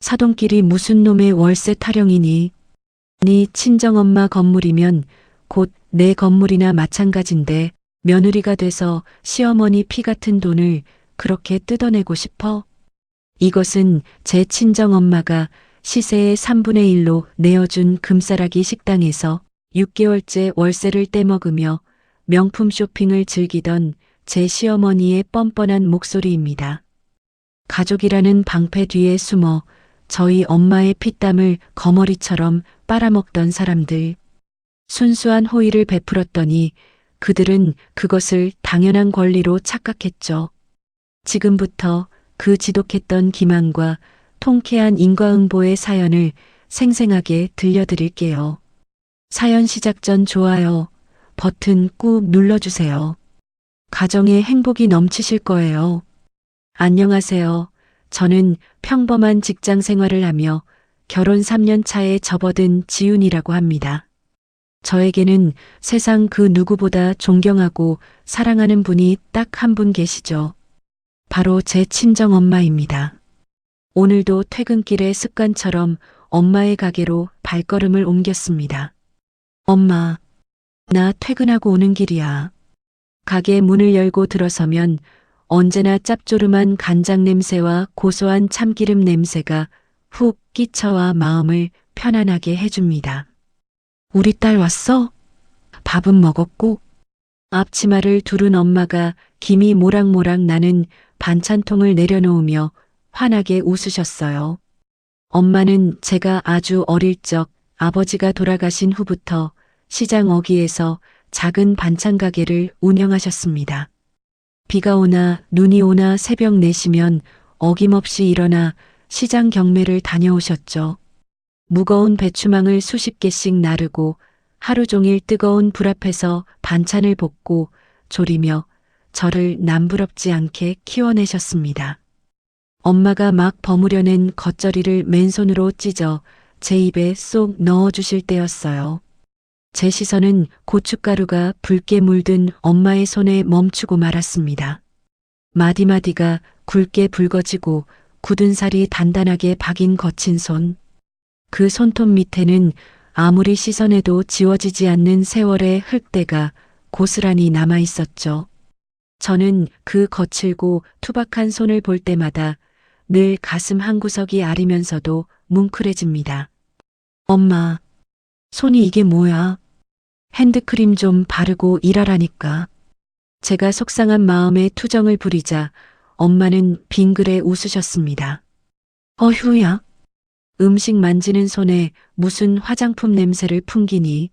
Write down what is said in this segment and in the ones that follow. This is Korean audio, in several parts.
사돈끼리 무슨 놈의 월세 타령이니? 네 친정엄마 건물이면 곧 내 건물이나 마찬가지인데 며느리가 돼서 시어머니 피 같은 돈을 그렇게 뜯어내고 싶어? 이것은 제 친정엄마가 시세의 3분의 1로 내어준 금싸라기 식당에서 6개월째 월세를 떼먹으며 명품 쇼핑을 즐기던 제 시어머니의 뻔뻔한 목소리입니다. 가족이라는 방패 뒤에 숨어 저희 엄마의 피땀을 거머리처럼 빨아먹던 사람들. 순수한 호의를 베풀었더니 그들은 그것을 당연한 권리로 착각했죠. 지금부터 그 지독했던 기만과 통쾌한 인과응보의 사연을 생생하게 들려드릴게요. 사연 시작 전 좋아요 버튼 꾹 눌러주세요. 가정에 행복이 넘치실 거예요. 안녕하세요. 저는 평범한 직장 생활을 하며 결혼 3년 차에 접어든 지윤이라고 합니다. 저에게는 세상 그 누구보다 존경하고 사랑하는 분이 딱 한 분 계시죠. 바로 제 친정엄마입니다. 오늘도 퇴근길에 습관처럼 엄마의 가게로 발걸음을 옮겼습니다. 엄마, 나 퇴근하고 오는 길이야. 가게 문을 열고 들어서면 언제나 짭조름한 간장 냄새와 고소한 참기름 냄새가 훅 끼쳐와 마음을 편안하게 해줍니다. 우리 딸 왔어? 밥은 먹었고? 앞치마를 두른 엄마가 김이 모락모락 나는 반찬통을 내려놓으며 환하게 웃으셨어요. 엄마는 제가 아주 어릴 적 아버지가 돌아가신 후부터 시장 어귀에서 작은 반찬 가게를 운영하셨습니다. 비가 오나 눈이 오나 새벽 4시면 어김없이 일어나 시장 경매를 다녀오셨죠. 무거운 배추망을 수십 개씩 나르고 하루 종일 뜨거운 불 앞에서 반찬을 볶고 졸이며 저를 남부럽지 않게 키워내셨습니다. 엄마가 막 버무려낸 겉절이를 맨손으로 찢어 제 입에 쏙 넣어주실 때였어요. 제 시선은 고춧가루가 붉게 물든 엄마의 손에 멈추고 말았습니다. 마디마디가 굵게 붉어지고 굳은 살이 단단하게 박인 거친 손. 그 손톱 밑에는 아무리 씻어내도 지워지지 않는 세월의 흙대가 고스란히 남아 있었죠. 저는 그 거칠고 투박한 손을 볼 때마다 늘 가슴 한구석이 아리면서도 뭉클해집니다. 엄마, 손이 이게 뭐야? 핸드크림 좀 바르고 일하라니까. 제가 속상한 마음에 투정을 부리자 엄마는 빙그레 웃으셨습니다. 어휴야. 음식 만지는 손에 무슨 화장품 냄새를 풍기니.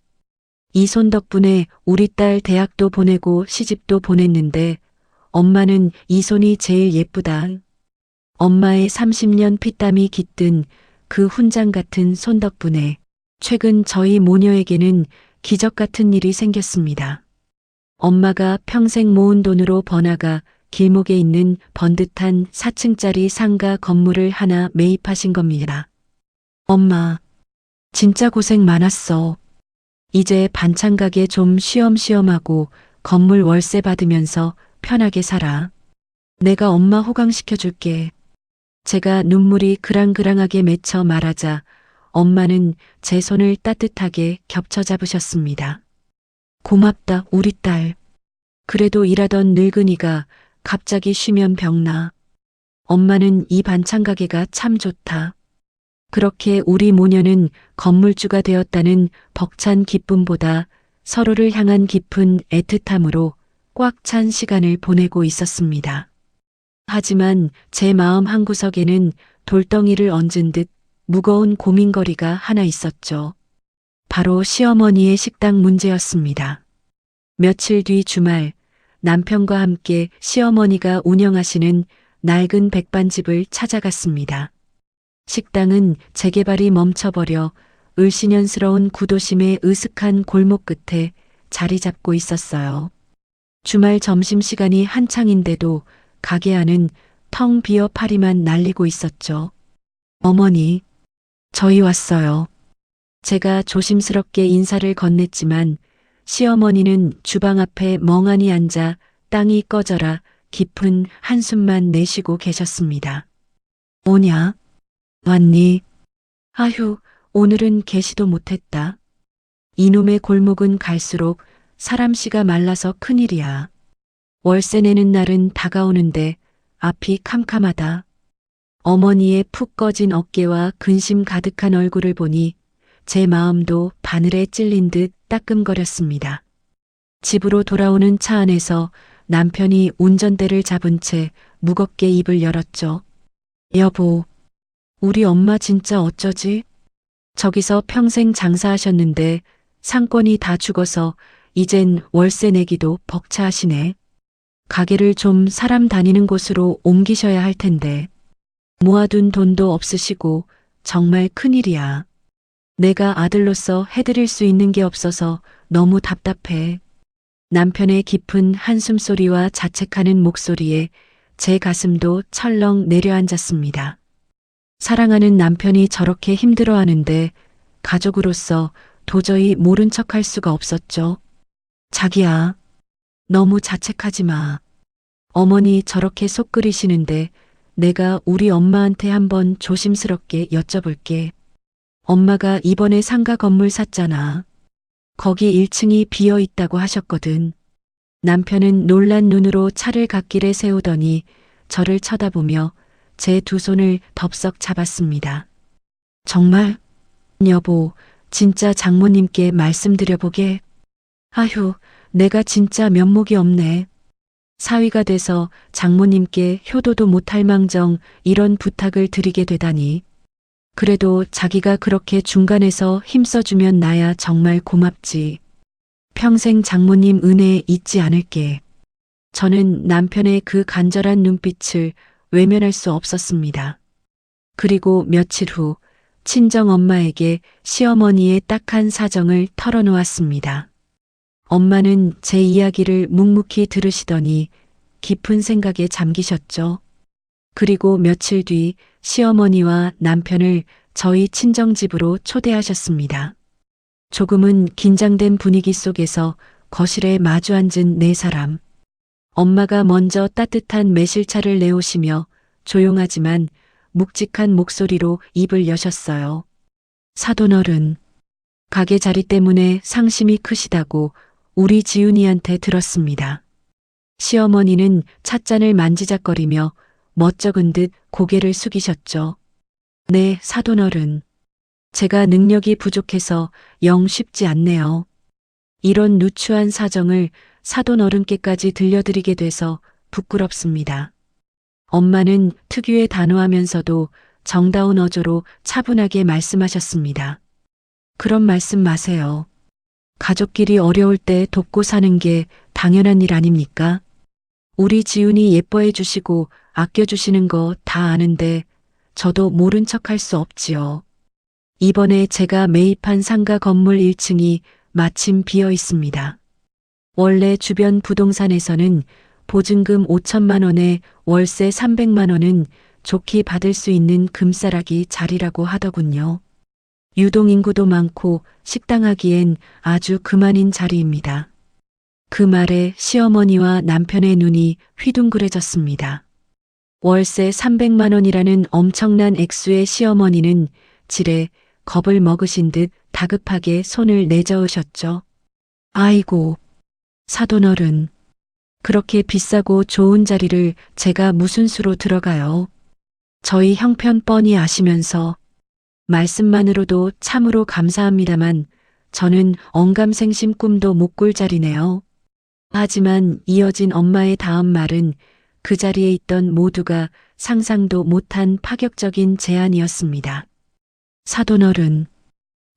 이 손 덕분에 우리 딸 대학도 보내고 시집도 보냈는데 엄마는 이 손이 제일 예쁘다. 엄마의 30년 피땀이 깃든 그 훈장 같은 손 덕분에 최근 저희 모녀에게는 기적 같은 일이 생겼습니다. 엄마가 평생 모은 돈으로 번화가 길목에 있는 번듯한 4층짜리 상가 건물을 하나 매입하신 겁니다. 엄마, 진짜 고생 많았어. 이제 반찬 가게 좀 쉬엄쉬엄하고 건물 월세 받으면서 편하게 살아. 내가 엄마 호강시켜줄게. 제가 눈물이 그랑그랑하게 맺혀 말하자 엄마는 제 손을 따뜻하게 겹쳐 잡으셨습니다. 고맙다, 우리 딸. 그래도 일하던 늙은이가 갑자기 쉬면 병나. 엄마는 이 반찬 가게가 참 좋다. 그렇게 우리 모녀는 건물주가 되었다는 벅찬 기쁨보다 서로를 향한 깊은 애틋함으로 꽉 찬 시간을 보내고 있었습니다. 하지만 제 마음 한구석에는 돌덩이를 얹은 듯 무거운 고민거리가 하나 있었죠. 바로 시어머니의 식당 문제였습니다. 며칠 뒤 주말 남편과 함께 시어머니가 운영하시는 낡은 백반집을 찾아갔습니다. 식당은 재개발이 멈춰버려 을씨년스러운 구도심의 으슥한 골목 끝에 자리 잡고 있었어요. 주말 점심시간이 한창인데도 가게 안은 텅 비어 파리만 날리고 있었죠. 어머니, 저희 왔어요. 제가 조심스럽게 인사를 건넸지만 시어머니는 주방 앞에 멍하니 앉아 땅이 꺼져라 깊은 한숨만 내쉬고 계셨습니다. 뭐냐? 왔니? 아휴, 오늘은 계시도 못했다. 이놈의 골목은 갈수록 사람씨가 말라서 큰일이야. 월세 내는 날은 다가오는데 앞이 캄캄하다. 어머니의 푹 꺼진 어깨와 근심 가득한 얼굴을 보니 제 마음도 바늘에 찔린 듯 따끔거렸습니다. 집으로 돌아오는 차 안에서 남편이 운전대를 잡은 채 무겁게 입을 열었죠. 여보, 우리 엄마 진짜 어쩌지? 저기서 평생 장사하셨는데 상권이 다 죽어서 이젠 월세 내기도 벅차하시네. 가게를 좀 사람 다니는 곳으로 옮기셔야 할 텐데. 모아둔 돈도 없으시고 정말 큰일이야. 내가 아들로서 해드릴 수 있는 게 없어서 너무 답답해. 남편의 깊은 한숨소리와 자책하는 목소리에 제 가슴도 철렁 내려앉았습니다. 사랑하는 남편이 저렇게 힘들어하는데 가족으로서 도저히 모른 척할 수가 없었죠. 자기야, 너무 자책하지 마. 어머니 저렇게 속 끓이시는데 내가 우리 엄마한테 한번 조심스럽게 여쭤볼게. 엄마가 이번에 상가 건물 샀잖아. 거기 1층이 비어 있다고 하셨거든. 남편은 놀란 눈으로 차를 갓길에 세우더니 저를 쳐다보며 제 두 손을 덥석 잡았습니다. 정말? 여보, 진짜 장모님께 말씀드려보게. 아휴, 내가 진짜 면목이 없네. 사위가 돼서 장모님께 효도도 못할 망정 이런 부탁을 드리게 되다니. 그래도 자기가 그렇게 중간에서 힘써주면 나야 정말 고맙지. 평생 장모님 은혜 잊지 않을게. 저는 남편의 그 간절한 눈빛을 외면할 수 없었습니다. 그리고 며칠 후 친정 엄마에게 시어머니의 딱한 사정을 털어놓았습니다. 엄마는 제 이야기를 묵묵히 들으시더니 깊은 생각에 잠기셨죠. 그리고 며칠 뒤 시어머니와 남편을 저희 친정집으로 초대하셨습니다. 조금은 긴장된 분위기 속에서 거실에 마주 앉은 네 사람. 엄마가 먼저 따뜻한 매실차를 내오시며 조용하지만 묵직한 목소리로 입을 여셨어요. 사돈어른, 가게 자리 때문에 상심이 크시다고 우리 지훈이한테 들었습니다. 시어머니는 찻잔을 만지작거리며 멋쩍은 듯 고개를 숙이셨죠. 네, 사돈어른. 제가 능력이 부족해서 영 쉽지 않네요. 이런 누추한 사정을 사돈어른께까지 들려드리게 돼서 부끄럽습니다. 엄마는 특유의 단호하면서도 정다운 어조로 차분하게 말씀하셨습니다. 그런 말씀 마세요. 가족끼리 어려울 때 돕고 사는 게 당연한 일 아닙니까? 우리 지훈이 예뻐해 주시고 아껴주시는 거 다 아는데 저도 모른 척 할 수 없지요. 이번에 제가 매입한 상가 건물 1층이 마침 비어 있습니다. 원래 주변 부동산에서는 보증금 5천만 원에 월세 300만 원은 좋게 받을 수 있는 금싸라기 자리라고 하더군요. 유동인구도 많고 식당하기엔 아주 그만인 자리입니다. 그 말에 시어머니와 남편의 눈이 휘둥그레졌습니다. 월세 300만 원이라는 엄청난 액수의 시어머니는 지레 겁을 먹으신 듯 다급하게 손을 내저으셨죠. 아이고, 사돈어른. 그렇게 비싸고 좋은 자리를 제가 무슨 수로 들어가요. 저희 형편 뻔히 아시면서 말씀만으로도 참으로 감사합니다만 저는 언감생심 꿈도 못 꿀 자리네요. 하지만 이어진 엄마의 다음 말은 그 자리에 있던 모두가 상상도 못한 파격적인 제안이었습니다. 사돈어른,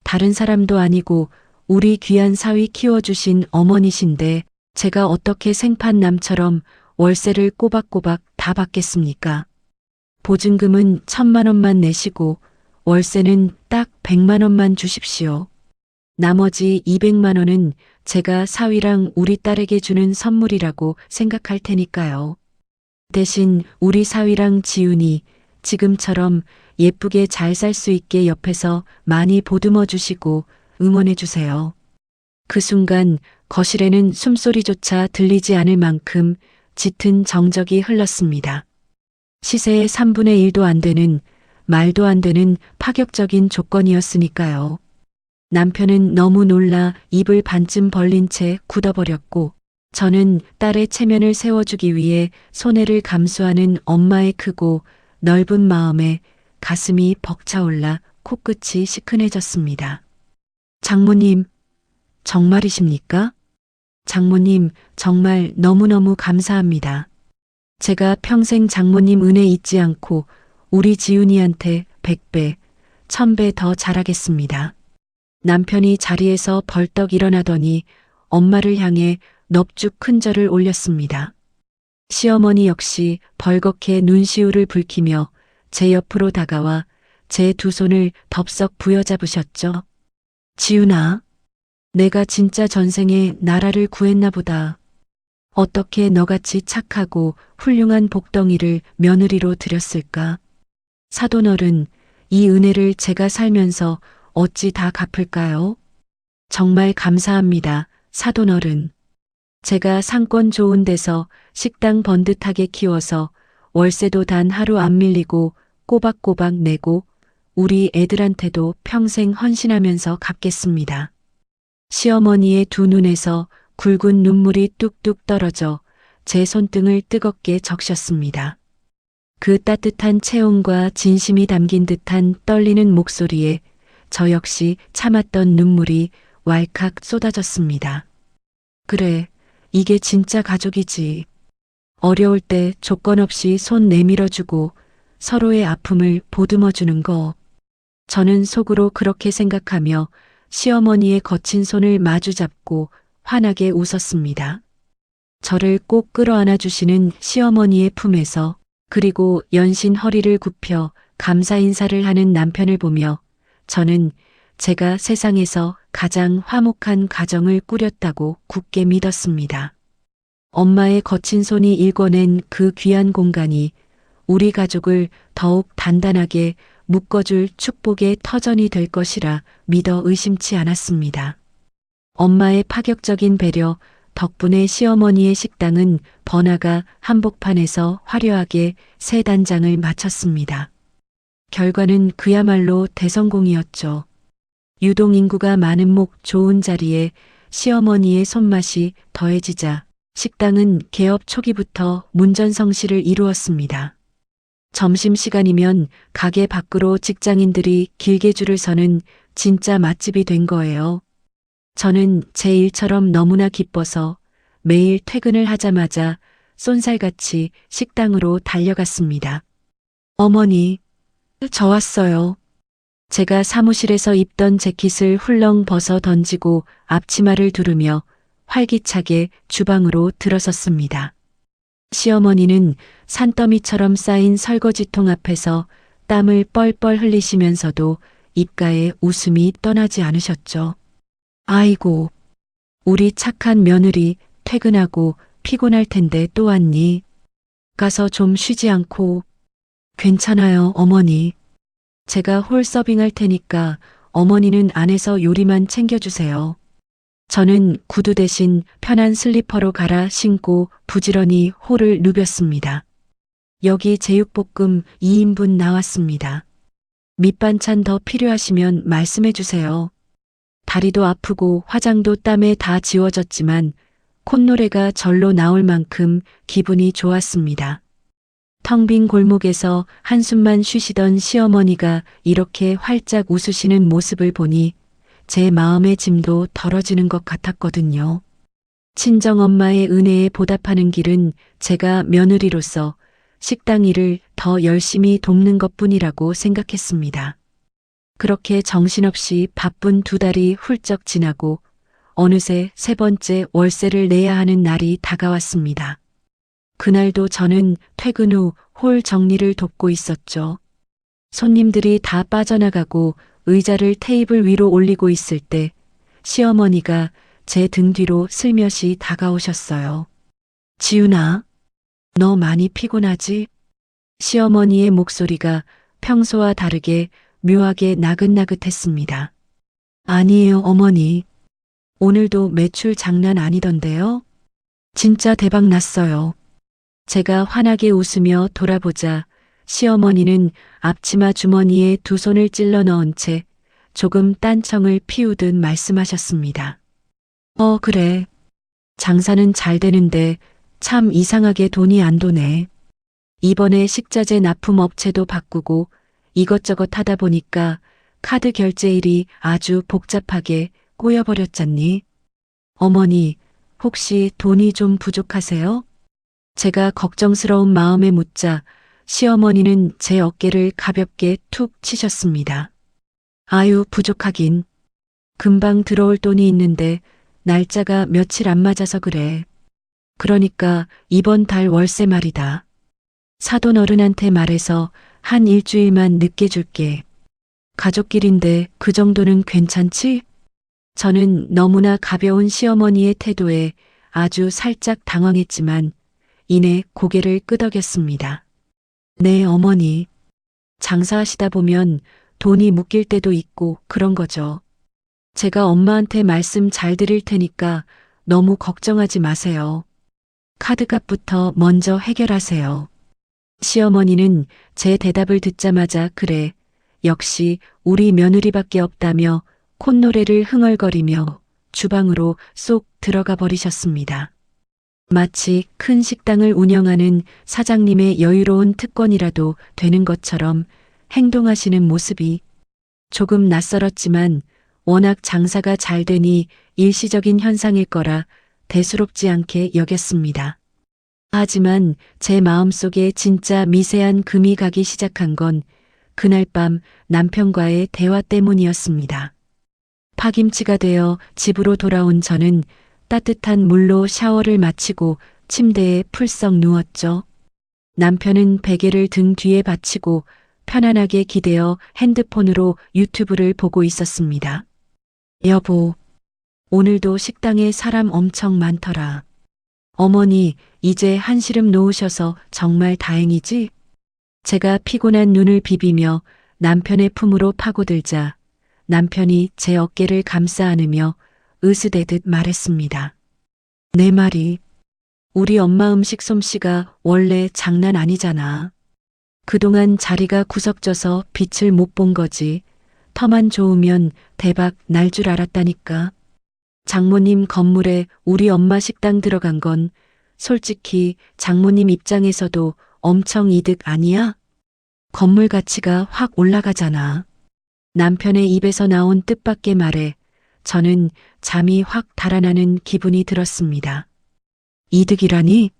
다른 사람도 아니고 우리 귀한 사위 키워주신 어머니신데 제가 어떻게 생판남처럼 월세를 꼬박꼬박 다 받겠습니까? 보증금은 1,000만 원만 내시고 월세는 딱 100만 원만 주십시오. 나머지 200만 원은 제가 사위랑 우리 딸에게 주는 선물이라고 생각할 테니까요. 대신 우리 사위랑 지훈이 지금처럼 예쁘게 잘 살 수 있게 옆에서 많이 보듬어 주시고 응원해 주세요. 그 순간 거실에는 숨소리조차 들리지 않을 만큼 짙은 정적이 흘렀습니다. 시세의 3분의 1도 안 되는 말도 안 되는 파격적인 조건이었으니까요. 남편은 너무 놀라 입을 반쯤 벌린 채 굳어버렸고, 저는 딸의 체면을 세워주기 위해 손해를 감수하는 엄마의 크고 넓은 마음에 가슴이 벅차올라 코끝이 시큰해졌습니다. 장모님, 정말이십니까? 장모님, 정말 너무너무 감사합니다. 제가 평생 장모님 은혜 잊지 않고 우리 지훈이한테 100배, 1000배 더 잘하겠습니다. 남편이 자리에서 벌떡 일어나더니 엄마를 향해 넙죽 큰 절을 올렸습니다. 시어머니 역시 벌겋게 눈시울을 붉히며 제 옆으로 다가와 제 두 손을 덥석 부여잡으셨죠. 지훈아, 내가 진짜 전생에 나라를 구했나 보다. 어떻게 너같이 착하고 훌륭한 복덩이를 며느리로 들였을까? 사돈어른, 이 은혜를 제가 살면서 어찌 다 갚을까요? 정말 감사합니다, 사돈어른. 제가 상권 좋은 데서 식당 번듯하게 키워서 월세도 단 하루 안 밀리고 꼬박꼬박 내고 우리 애들한테도 평생 헌신하면서 갚겠습니다. 시어머니의 두 눈에서 굵은 눈물이 뚝뚝 떨어져 제 손등을 뜨겁게 적셨습니다. 그 따뜻한 체온과 진심이 담긴 듯한 떨리는 목소리에 저 역시 참았던 눈물이 왈칵 쏟아졌습니다. 그래, 이게 진짜 가족이지. 어려울 때 조건 없이 손 내밀어주고 서로의 아픔을 보듬어주는 거. 저는 속으로 그렇게 생각하며 시어머니의 거친 손을 마주잡고 환하게 웃었습니다. 저를 꼭 끌어안아 주시는 시어머니의 품에서, 그리고 연신 허리를 굽혀 감사 인사를 하는 남편을 보며 저는 제가 세상에서 가장 화목한 가정을 꾸렸다고 굳게 믿었습니다. 엄마의 거친 손이 일궈낸 그 귀한 공간이 우리 가족을 더욱 단단하게 묶어줄 축복의 터전이 될 것이라 믿어 의심치 않았습니다. 엄마의 파격적인 배려 덕분에 시어머니의 식당은 번화가 한복판에서 화려하게 새 단장을 마쳤습니다. 결과는 그야말로 대성공이었죠. 유동인구가 많은 목 좋은 자리에 시어머니의 손맛이 더해지자 식당은 개업 초기부터 문전성시를 이루었습니다. 점심시간이면 가게 밖으로 직장인들이 길게 줄을 서는 진짜 맛집이 된 거예요. 저는 제 일처럼 너무나 기뻐서 매일 퇴근을 하자마자 쏜살같이 식당으로 달려갔습니다. 어머니, 저 왔어요. 제가 사무실에서 입던 재킷을 훌렁 벗어 던지고 앞치마를 두르며 활기차게 주방으로 들어섰습니다. 시어머니는 산더미처럼 쌓인 설거지통 앞에서 땀을 뻘뻘 흘리시면서도 입가에 웃음이 떠나지 않으셨죠. 아이고, 우리 착한 며느리 퇴근하고 피곤할 텐데 또 왔니? 가서 좀 쉬지 않고. 괜찮아요, 어머니. 제가 홀 서빙할 테니까 어머니는 안에서 요리만 챙겨주세요. 저는 구두 대신 편한 슬리퍼로 갈아 신고 부지런히 홀을 누볐습니다. 여기 제육볶음 2인분 나왔습니다. 밑반찬 더 필요하시면 말씀해 주세요. 다리도 아프고 화장도 땀에 다 지워졌지만 콧노래가 절로 나올 만큼 기분이 좋았습니다. 텅 빈 골목에서 한숨만 쉬시던 시어머니가 이렇게 활짝 웃으시는 모습을 보니 제 마음의 짐도 덜어지는 것 같았거든요. 친정엄마의 은혜에 보답하는 길은 제가 며느리로서 식당 일을 더 열심히 돕는 것뿐이라고 생각했습니다. 그렇게 정신없이 바쁜 2달이 훌쩍 지나고 어느새 3번째 월세를 내야 하는 날이 다가왔습니다. 그날도 저는 퇴근 후 홀 정리를 돕고 있었죠. 손님들이 다 빠져나가고 의자를 테이블 위로 올리고 있을 때 시어머니가 제 등 뒤로 슬며시 다가오셨어요. 지훈아, 너 많이 피곤하지? 시어머니의 목소리가 평소와 다르게 묘하게 나긋나긋했습니다. 아니에요, 어머니. 오늘도 매출 장난 아니던데요? 진짜 대박 났어요. 제가 환하게 웃으며 돌아보자 시어머니는 앞치마 주머니에 두 손을 찔러 넣은 채 조금 딴청을 피우듯 말씀하셨습니다. 그래. 장사는 잘 되는데 참 이상하게 돈이 안 도네. 이번에 식자재 납품 업체도 바꾸고 이것저것 하다 보니까 카드 결제일이 아주 복잡하게 꼬여버렸잖니. 어머니, 혹시 돈이 좀 부족하세요? 제가 걱정스러운 마음에 묻자 시어머니는 제 어깨를 가볍게 툭 치셨습니다. 아유, 부족하긴. 금방 들어올 돈이 있는데 날짜가 며칠 안 맞아서 그래. 그러니까 이번 달 월세 말이다. 사돈 어른한테 말해서 한 일주일만 늦게 줄게. 가족끼린데 그 정도는 괜찮지? 저는 너무나 가벼운 시어머니의 태도에 아주 살짝 당황했지만 이내 고개를 끄덕였습니다. 네, 어머니. 장사하시다 보면 돈이 묶일 때도 있고 그런 거죠. 제가 엄마한테 말씀 잘 드릴 테니까 너무 걱정하지 마세요. 카드값부터 먼저 해결하세요. 시어머니는 제 대답을 듣자마자 그래, 역시 우리 며느리밖에 없다며 콧노래를 흥얼거리며 주방으로 쏙 들어가 버리셨습니다. 마치 큰 식당을 운영하는 사장님의 여유로운 특권이라도 되는 것처럼 행동하시는 모습이 조금 낯설었지만 워낙 장사가 잘 되니 일시적인 현상일 거라 대수롭지 않게 여겼습니다. 하지만 제 마음속에 진짜 미세한 금이 가기 시작한 건 그날 밤 남편과의 대화 때문이었습니다. 파김치가 되어 집으로 돌아온 저는 따뜻한 물로 샤워를 마치고 침대에 풀썩 누웠죠. 남편은 베개를 등 뒤에 받치고 편안하게 기대어 핸드폰으로 유튜브를 보고 있었습니다. 여보, 오늘도 식당에 사람 엄청 많더라. 어머니, 이제 한시름 놓으셔서 정말 다행이지? 제가 피곤한 눈을 비비며 남편의 품으로 파고들자 남편이 제 어깨를 감싸 안으며 으스대듯 말했습니다. 내 말이, 우리 엄마 음식 솜씨가 원래 장난 아니잖아. 그동안 자리가 구석져서 빛을 못 본 거지. 터만 좋으면 대박 날 줄 알았다니까. 장모님 건물에 우리 엄마 식당 들어간 건 솔직히 장모님 입장에서도 엄청 이득 아니야? 건물 가치가 확 올라가잖아. 남편의 입에서 나온 뜻밖의 말에 저는 잠이 확 달아나는 기분이 들었습니다. 이득이라니?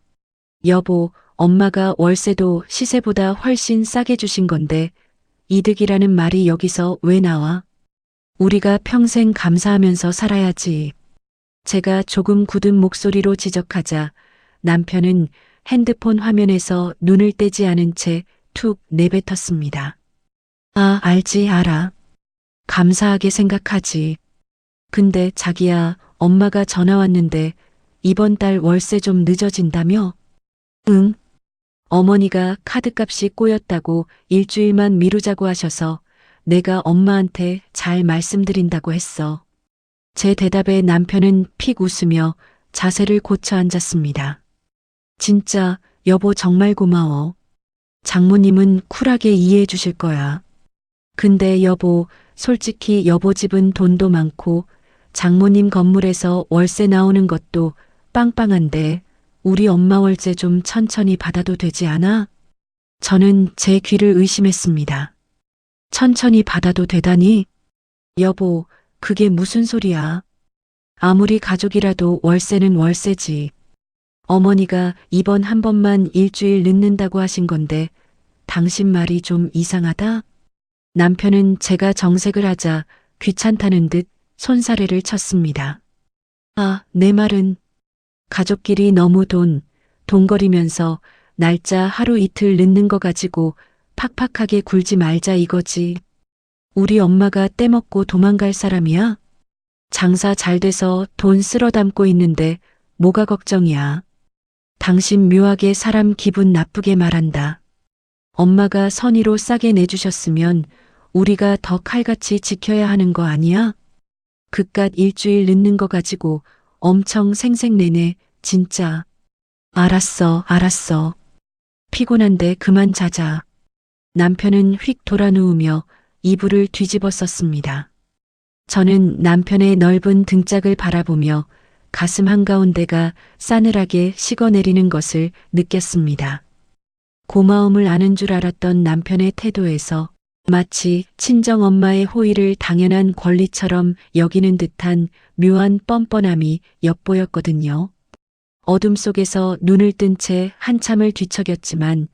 여보, 엄마가 월세도 시세보다 훨씬 싸게 주신 건데 이득이라는 말이 여기서 왜 나와? 우리가 평생 감사하면서 살아야지. 제가 조금 굳은 목소리로 지적하자 남편은 핸드폰 화면에서 눈을 떼지 않은 채 툭 내뱉었습니다. 아, 알지, 알아. 감사하게 생각하지. 근데 자기야, 엄마가 전화 왔는데 이번 달 월세 좀 늦어진다며? 응. 어머니가 카드값이 꼬였다고 일주일만 미루자고 하셔서 내가 엄마한테 잘 말씀드린다고 했어. 제 대답에 남편은 픽 웃으며 자세를 고쳐 앉았습니다. 진짜 여보 정말 고마워. 장모님은 쿨하게 이해해 주실 거야. 근데 여보, 솔직히 여보 집은 돈도 많고 장모님 건물에서 월세 나오는 것도 빵빵한데 우리 엄마 월세 좀 천천히 받아도 되지 않아? 저는 제 귀를 의심했습니다. 천천히 받아도 되다니? 여보, 그게 무슨 소리야? 아무리 가족이라도 월세는 월세지. 어머니가 이번 한 번만 일주일 늦는다고 하신 건데 당신 말이 좀 이상하다? 남편은 제가 정색을 하자 귀찮다는 듯 손사래를 쳤습니다. 아, 내 말은 가족끼리 너무 돈거리면서 날짜 하루 이틀 늦는 거 가지고 팍팍하게 굴지 말자 이거지. 우리 엄마가 떼먹고 도망갈 사람이야? 장사 잘 돼서 돈 쓸어 담고 있는데 뭐가 걱정이야. 당신 묘하게 사람 기분 나쁘게 말한다. 엄마가 선의로 싸게 내주셨으면 우리가 더 칼같이 지켜야 하는 거 아니야? 그깟 일주일 늦는 거 가지고 엄청 생색내네, 진짜. 알았어. 피곤한데 그만 자자. 남편은 휙 돌아 누우며 이불을 뒤집어 썼습니다. 저는 남편의 넓은 등짝을 바라보며 가슴 한가운데가 싸늘하게 식어내리는 것을 느꼈습니다. 고마움을 아는 줄 알았던 남편의 태도에서 마치 친정엄마의 호의를 당연한 권리처럼 여기는 듯한 묘한 뻔뻔함이 엿보였거든요. 어둠 속에서 눈을 뜬 채 한참을 뒤척였지만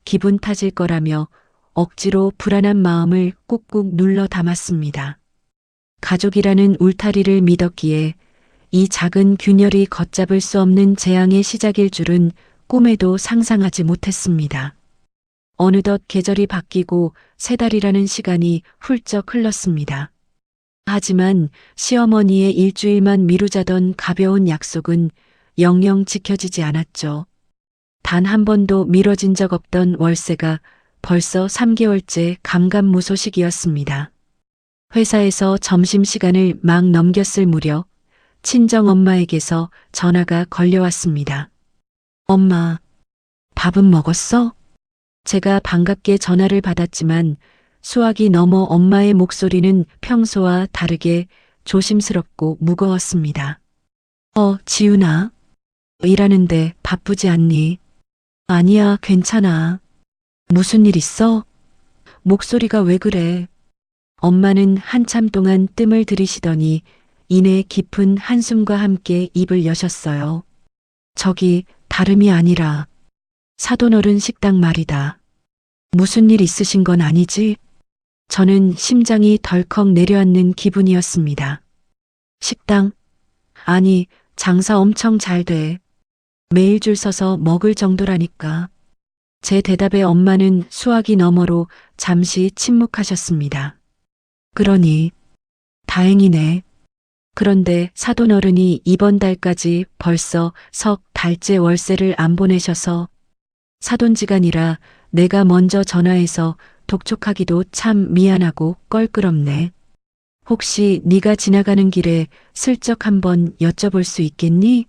기분 탓일 거라며 억지로 불안한 마음을 꾹꾹 눌러 담았습니다. 가족이라는 울타리를 믿었기에 이 작은 균열이 걷잡을 수 없는 재앙의 시작일 줄은 꿈에도 상상하지 못했습니다. 어느덧 계절이 바뀌고 세 달이라는 시간이 훌쩍 흘렀습니다. 하지만 시어머니의 일주일만 미루자던 가벼운 약속은 영영 지켜지지 않았죠. 단 한 번도 미뤄진 적 없던 월세가 벌써 3개월째 감감무소식이었습니다. 회사에서 점심시간을 막 넘겼을 무렵 친정엄마에게서 전화가 걸려왔습니다. 엄마, 밥은 먹었어? 제가 반갑게 전화를 받았지만 수화기 넘어 엄마의 목소리는 평소와 다르게 조심스럽고 무거웠습니다. 지훈아. 일하는데 바쁘지 않니? 아니야, 괜찮아. 무슨 일 있어? 목소리가 왜 그래? 엄마는 한참 동안 뜸을 들이시더니 이내 깊은 한숨과 함께 입을 여셨어요. 저기 다름이 아니라 사돈어른 식당 말이다. 무슨 일 있으신 건 아니지? 저는 심장이 덜컥 내려앉는 기분이었습니다. 식당? 아니, 장사 엄청 잘 돼. 매일 줄 서서 먹을 정도라니까. 제 대답에 엄마는 수화기 너머로 잠시 침묵하셨습니다. 그러니 다행이네. 그런데 사돈어른이 이번 달까지 벌써 석 달째 월세를 안 보내셔서 사돈지간이라 내가 먼저 전화해서 독촉하기도 참 미안하고 껄끄럽네. 혹시 네가 지나가는 길에 슬쩍 한번 여쭤볼 수 있겠니?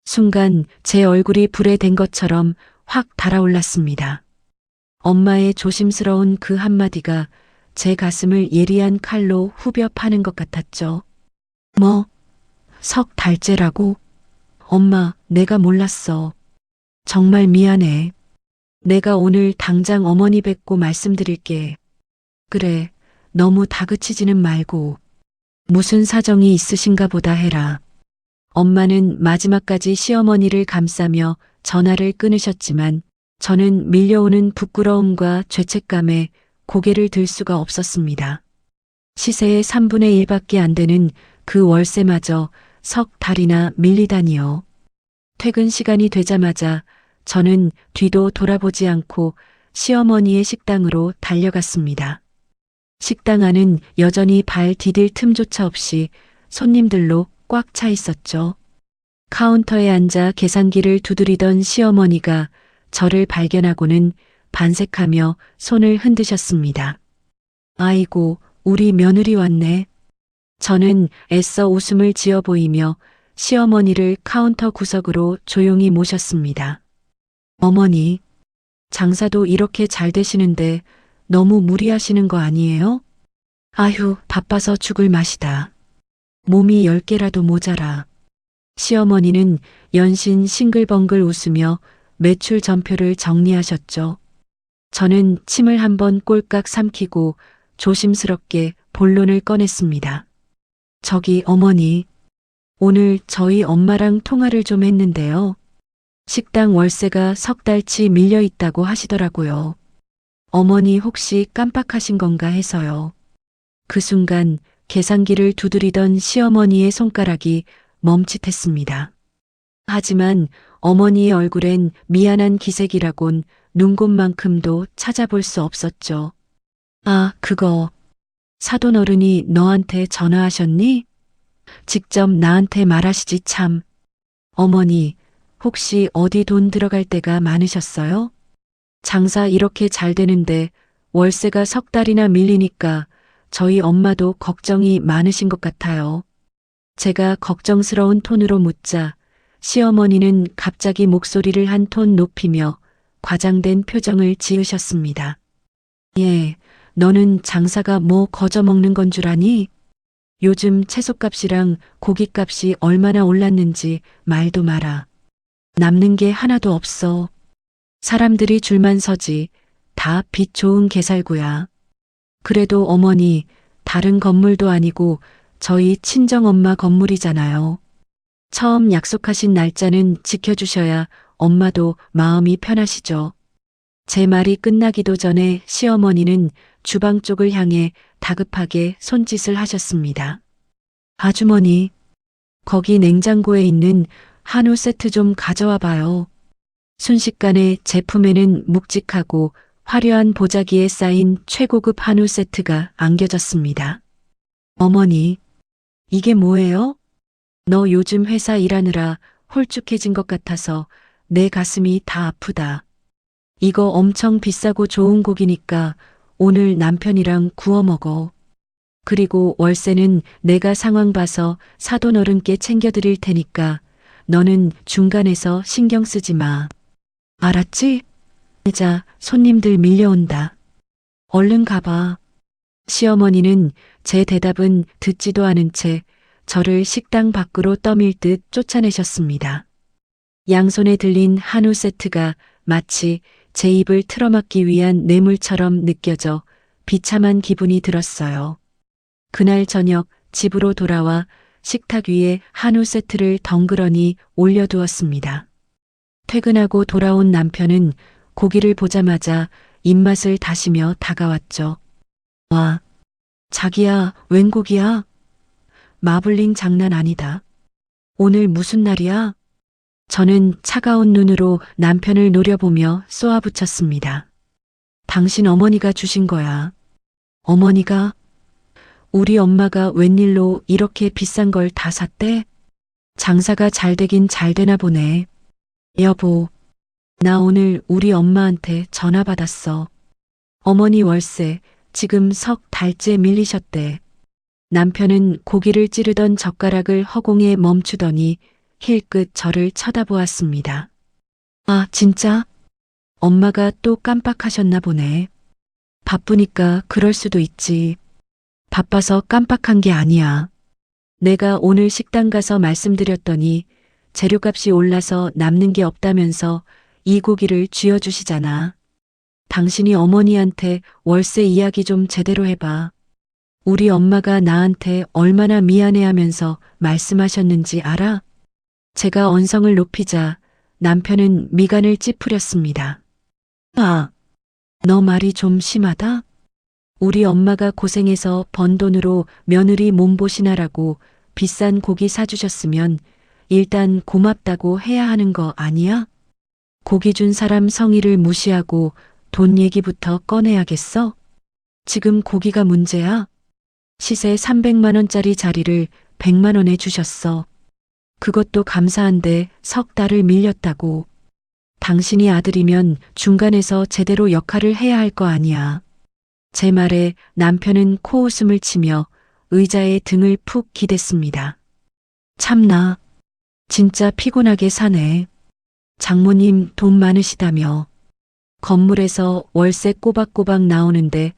순간 제 얼굴이 불에 댄 것처럼 확 달아올랐습니다. 엄마의 조심스러운 그 한마디가 제 가슴을 예리한 칼로 후벼 파는 것 같았죠. 뭐? 석 달째라고? 엄마, 내가 몰랐어. 정말 미안해. 내가 오늘 당장 어머니 뵙고 말씀드릴게. 그래, 너무 다그치지는 말고. 무슨 사정이 있으신가 보다 해라. 엄마는 마지막까지 시어머니를 감싸며 전화를 끊으셨지만 저는 밀려오는 부끄러움과 죄책감에 고개를 들 수가 없었습니다. 시세의 3분의 1밖에 안 되는 그 월세마저 석 달이나 밀리다니요. 퇴근 시간이 되자마자 저는 뒤도 돌아보지 않고 시어머니의 식당으로 달려갔습니다. 식당 안은 여전히 발 디딜 틈조차 없이 손님들로 꽉 차 있었죠. 카운터에 앉아 계산기를 두드리던 시어머니가 저를 발견하고는 반색하며 손을 흔드셨습니다. 아이고, 우리 며느리 왔네. 저는 애써 웃음을 지어 보이며 시어머니를 카운터 구석으로 조용히 모셨습니다. 어머니, 장사도 이렇게 잘 되시는데 너무 무리하시는 거 아니에요? 아휴, 바빠서 죽을 맛이다. 몸이 10개라도 모자라. 시어머니는 연신 싱글벙글 웃으며 매출 전표를 정리하셨죠. 저는 침을 한번 꼴깍 삼키고 조심스럽게 본론을 꺼냈습니다. 저기 어머니, 오늘 저희 엄마랑 통화를 좀 했는데요. 식당 월세가 석 달치 밀려 있다고 하시더라고요. 어머니 혹시 깜빡하신 건가 해서요. 그 순간 계산기를 두드리던 시어머니의 손가락이 멈칫했습니다. 하지만 어머니의 얼굴엔 미안한 기색이라곤 눈곱만큼도 찾아볼 수 없었죠. 아, 그거. 사돈어른이 너한테 전화하셨니? 직접 나한테 말하시지 참. 어머니, 혹시 어디 돈 들어갈 데가 많으셨어요? 장사 이렇게 잘 되는데 월세가 석 달이나 밀리니까 저희 엄마도 걱정이 많으신 것 같아요. 제가 걱정스러운 톤으로 묻자 시어머니는 갑자기 목소리를 한 톤 높이며 과장된 표정을 지으셨습니다. 예, 너는 장사가 뭐 거저 먹는 건 줄 아니? 요즘 채소값이랑 고깃값이 얼마나 올랐는지 말도 마라. 남는 게 하나도 없어. 사람들이 줄만 서지. 다 빚 좋은 개살구야. 그래도 어머니, 다른 건물도 아니고 저희 친정엄마 건물이잖아요. 처음 약속하신 날짜는 지켜주셔야 엄마도 마음이 편하시죠. 제 말이 끝나기도 전에 시어머니는 주방 쪽을 향해 다급하게 손짓을 하셨습니다. 아주머니, 거기 냉장고에 있는 한우 세트 좀 가져와 봐요. 순식간에 제품에는 묵직하고 화려한 보자기에 쌓인 최고급 한우 세트가 안겨졌습니다. 어머니, 이게 뭐예요? 너 요즘 회사 일하느라 홀쭉해진 것 같아서 내 가슴이 다 아프다. 이거 엄청 비싸고 좋은 고기니까 오늘 남편이랑 구워 먹어. 그리고 월세는 내가 상황 봐서 사돈 어른께 챙겨드릴 테니까 너는 중간에서 신경 쓰지 마. 알았지? 자, 손님들 밀려온다. 얼른 가봐. 시어머니는 제 대답은 듣지도 않은 채 저를 식당 밖으로 떠밀듯 쫓아내셨습니다. 양손에 들린 한우 세트가 마치 제 입을 틀어막기 위한 뇌물처럼 느껴져 비참한 기분이 들었어요. 그날 저녁 집으로 돌아와 식탁 위에 한우 세트를 덩그러니 올려두었습니다. 퇴근하고 돌아온 남편은 고기를 보자마자 입맛을 다시며 다가왔죠. 와, 자기야, 웬 고기야? 마블링 장난 아니다. 오늘 무슨 날이야? 저는 차가운 눈으로 남편을 노려보며 쏘아붙였습니다. 당신 어머니가 주신 거야. 어머니가? 우리 엄마가 웬일로 이렇게 비싼 걸 다 샀대? 장사가 잘 되긴 잘 되나 보네. 여보, 나 오늘 우리 엄마한테 전화 받았어. 어머니 월세 지금 석 달째 밀리셨대. 남편은 고기를 찌르던 젓가락을 허공에 멈추더니 힐끗 저를 쳐다보았습니다. 아, 진짜? 엄마가 또 깜빡하셨나 보네. 바쁘니까 그럴 수도 있지. 바빠서 깜빡한 게 아니야. 내가 오늘 식당 가서 말씀드렸더니 재료값이 올라서 남는 게 없다면서 이 고기를 쥐어주시잖아. 당신이 어머니한테 월세 이야기 좀 제대로 해봐. 우리 엄마가 나한테 얼마나 미안해하면서 말씀하셨는지 알아? 제가 언성을 높이자 남편은 미간을 찌푸렸습니다. 아, 너 말이 좀 심하다? 우리 엄마가 고생해서 번 돈으로 며느리 몸보신하라고 비싼 고기 사주셨으면 일단 고맙다고 해야 하는 거 아니야? 고기 준 사람 성의를 무시하고 돈 얘기부터 꺼내야겠어? 지금 고기가 문제야? 시세 300만 원짜리 자리를 100만 원에 주셨어. 그것도 감사한데 석 달을 밀렸다고. 당신이 아들이면 중간에서 제대로 역할을 해야 할 거 아니야. 제 말에 남편은 코웃음을 치며 의자에 등을 푹 기댔습니다. 참나, 진짜 피곤하게 사네. 장모님 돈 많으시다며. 건물에서 월세 꼬박꼬박 나오는데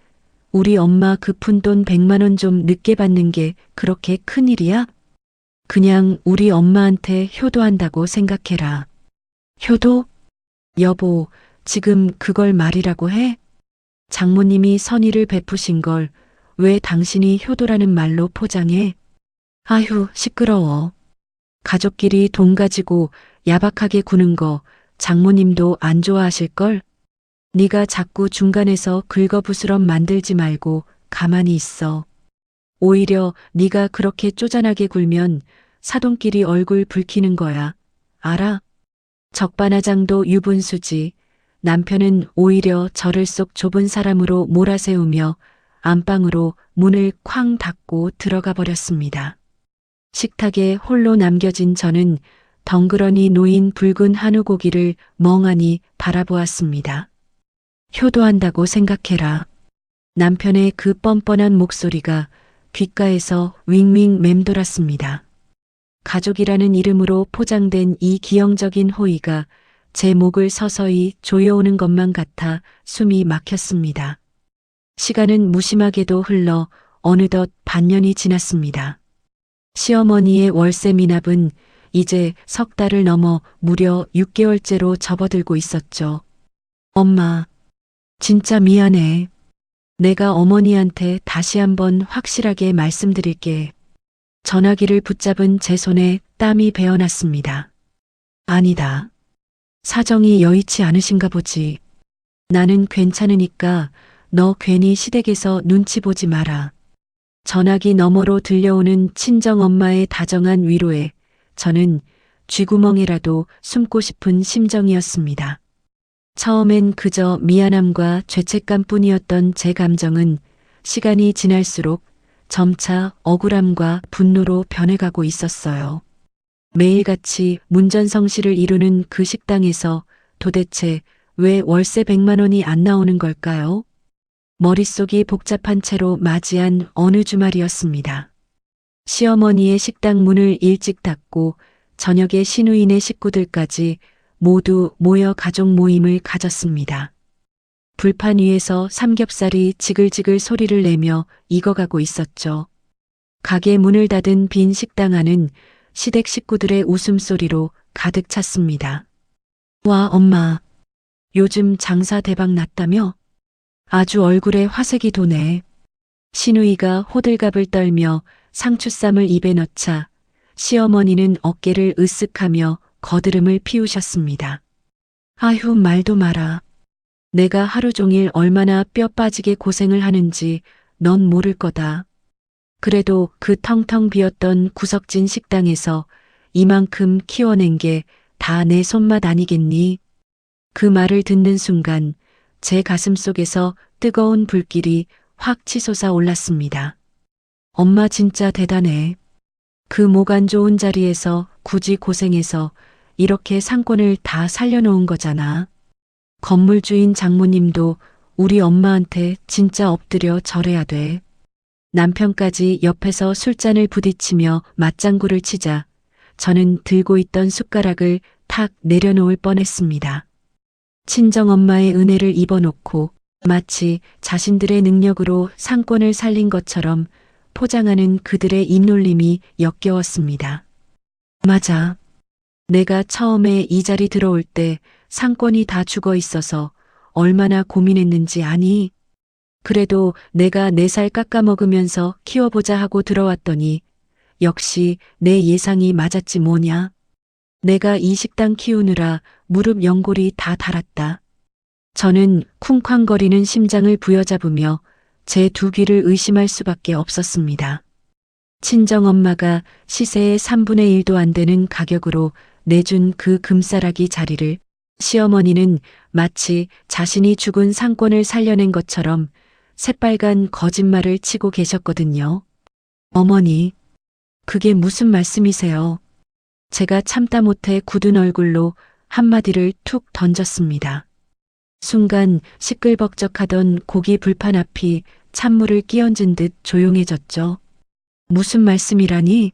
우리 엄마 급푼 돈 100만 원 좀 늦게 받는 게 그렇게 큰일이야? 그냥 우리 엄마한테 효도한다고 생각해라. 효도? 여보, 지금 그걸 말이라고 해? 장모님이 선의를 베푸신 걸 왜 당신이 효도라는 말로 포장해? 아휴, 시끄러워. 가족끼리 돈 가지고 야박하게 구는 거 장모님도 안 좋아하실걸? 네가 자꾸 중간에서 긁어부스럼 만들지 말고 가만히 있어. 오히려 네가 그렇게 쪼잔하게 굴면 사돈끼리 얼굴 붉히는 거야. 알아? 적반하장도 유분수지. 남편은 오히려 저를 속 좁은 사람으로 몰아세우며 안방으로 문을 쾅 닫고 들어가 버렸습니다. 식탁에 홀로 남겨진 저는 덩그러니 놓인 붉은 한우 고기를 멍하니 바라보았습니다. 효도한다고 생각해라. 남편의 그 뻔뻔한 목소리가 귓가에서 윙윙 맴돌았습니다. 가족이라는 이름으로 포장된 이 기형적인 호의가 제 목을 서서히 조여오는 것만 같아 숨이 막혔습니다. 시간은 무심하게도 흘러 어느덧 반년이 지났습니다. 시어머니의 월세 미납은 이제 석 달을 넘어 무려 6개월째로 접어들고 있었죠. 엄마, 진짜 미안해. 내가 어머니한테 다시 한번 확실하게 말씀드릴게. 전화기를 붙잡은 제 손에 땀이 배어났습니다. 아니다. 사정이 여의치 않으신가 보지. 나는 괜찮으니까 너 괜히 시댁에서 눈치 보지 마라. 전화기 너머로 들려오는 친정엄마의 다정한 위로에 저는 쥐구멍이라도 숨고 싶은 심정이었습니다. 처음엔 그저 미안함과 죄책감뿐이었던 제 감정은 시간이 지날수록 점차 억울함과 분노로 변해가고 있었어요. 매일같이 문전성시를 이루는 그 식당에서 도대체 왜 월세 100만 원이 안 나오는 걸까요? 머릿속이 복잡한 채로 맞이한 어느 주말이었습니다. 시어머니의 식당 문을 일찍 닫고 저녁에 시누이네 식구들까지 모두 모여 가족 모임을 가졌습니다. 불판 위에서 삼겹살이 지글지글 소리를 내며 익어가고 있었죠. 가게 문을 닫은 빈 식당 안은 시댁 식구들의 웃음소리로 가득 찼습니다. 와, 엄마. 요즘 장사 대박 났다며? 아주 얼굴에 화색이 도네. 시누이가 호들갑을 떨며 상추쌈을 입에 넣자 시어머니는 어깨를 으쓱하며 거드름을 피우셨습니다. 아휴, 말도 마라. 내가 하루 종일 얼마나 뼈 빠지게 고생을 하는지 넌 모를 거다. 그래도 그 텅텅 비었던 구석진 식당에서 이만큼 키워낸 게 다 내 손맛 아니겠니? 그 말을 듣는 순간 제 가슴 속에서 뜨거운 불길이 확 치솟아 올랐습니다. 엄마 진짜 대단해. 그 목 안 좋은 자리에서 굳이 고생해서 이렇게 상권을 다 살려놓은 거잖아. 건물주인 장모님도 우리 엄마한테 진짜 엎드려 절해야 돼. 남편까지 옆에서 술잔을 부딪히며 맞장구를 치자 저는 들고 있던 숟가락을 탁 내려놓을 뻔했습니다. 친정엄마의 은혜를 입어놓고 마치 자신들의 능력으로 상권을 살린 것처럼 포장하는 그들의 입놀림이 역겨웠습니다. 맞아. 내가 처음에 이 자리 들어올 때 상권이 다 죽어 있어서 얼마나 고민했는지 아니? 그래도 내가 4살 깎아먹으면서 키워보자 하고 들어왔더니 역시 내 예상이 맞았지 뭐냐. 내가 이 식당 키우느라 무릎 연골이 다 닳았다. 저는 쿵쾅거리는 심장을 부여잡으며 제 두 귀를 의심할 수밖에 없었습니다. 친정엄마가 시세의 3분의 1도 안 되는 가격으로 내준 그 금싸라기 자리를 시어머니는 마치 자신이 죽은 상권을 살려낸 것처럼 새빨간 거짓말을 치고 계셨거든요. 어머니, 그게 무슨 말씀이세요? 제가 참다 못해 굳은 얼굴로 한마디를 툭 던졌습니다. 순간 시끌벅적하던 고기 불판 앞이 찬물을 끼얹은 듯 조용해졌죠. 무슨 말씀이라니?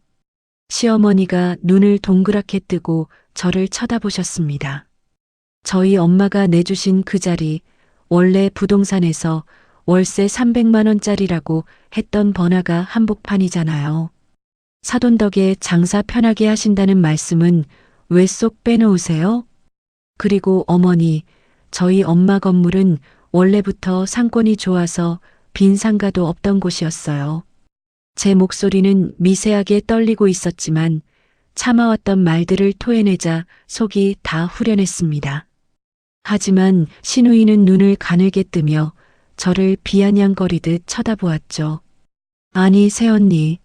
시어머니가 눈을 동그랗게 뜨고 저를 쳐다보셨습니다. 저희 엄마가 내주신 그 자리, 원래 부동산에서 월세 300만 원짜리라고 했던 번화가 한복판이잖아요. 사돈 덕에 장사 편하게 하신다는 말씀은 왜 쏙 빼놓으세요? 그리고 어머니, 저희 엄마 건물은 원래부터 상권이 좋아서 빈 상가도 없던 곳이었어요. 제 목소리는 미세하게 떨리고 있었지만 참아왔던 말들을 토해내자 속이 다 후련했습니다. 하지만 시누이는 눈을 가늘게 뜨며 저를 비아냥거리듯 쳐다보았죠. 아니, 새언니.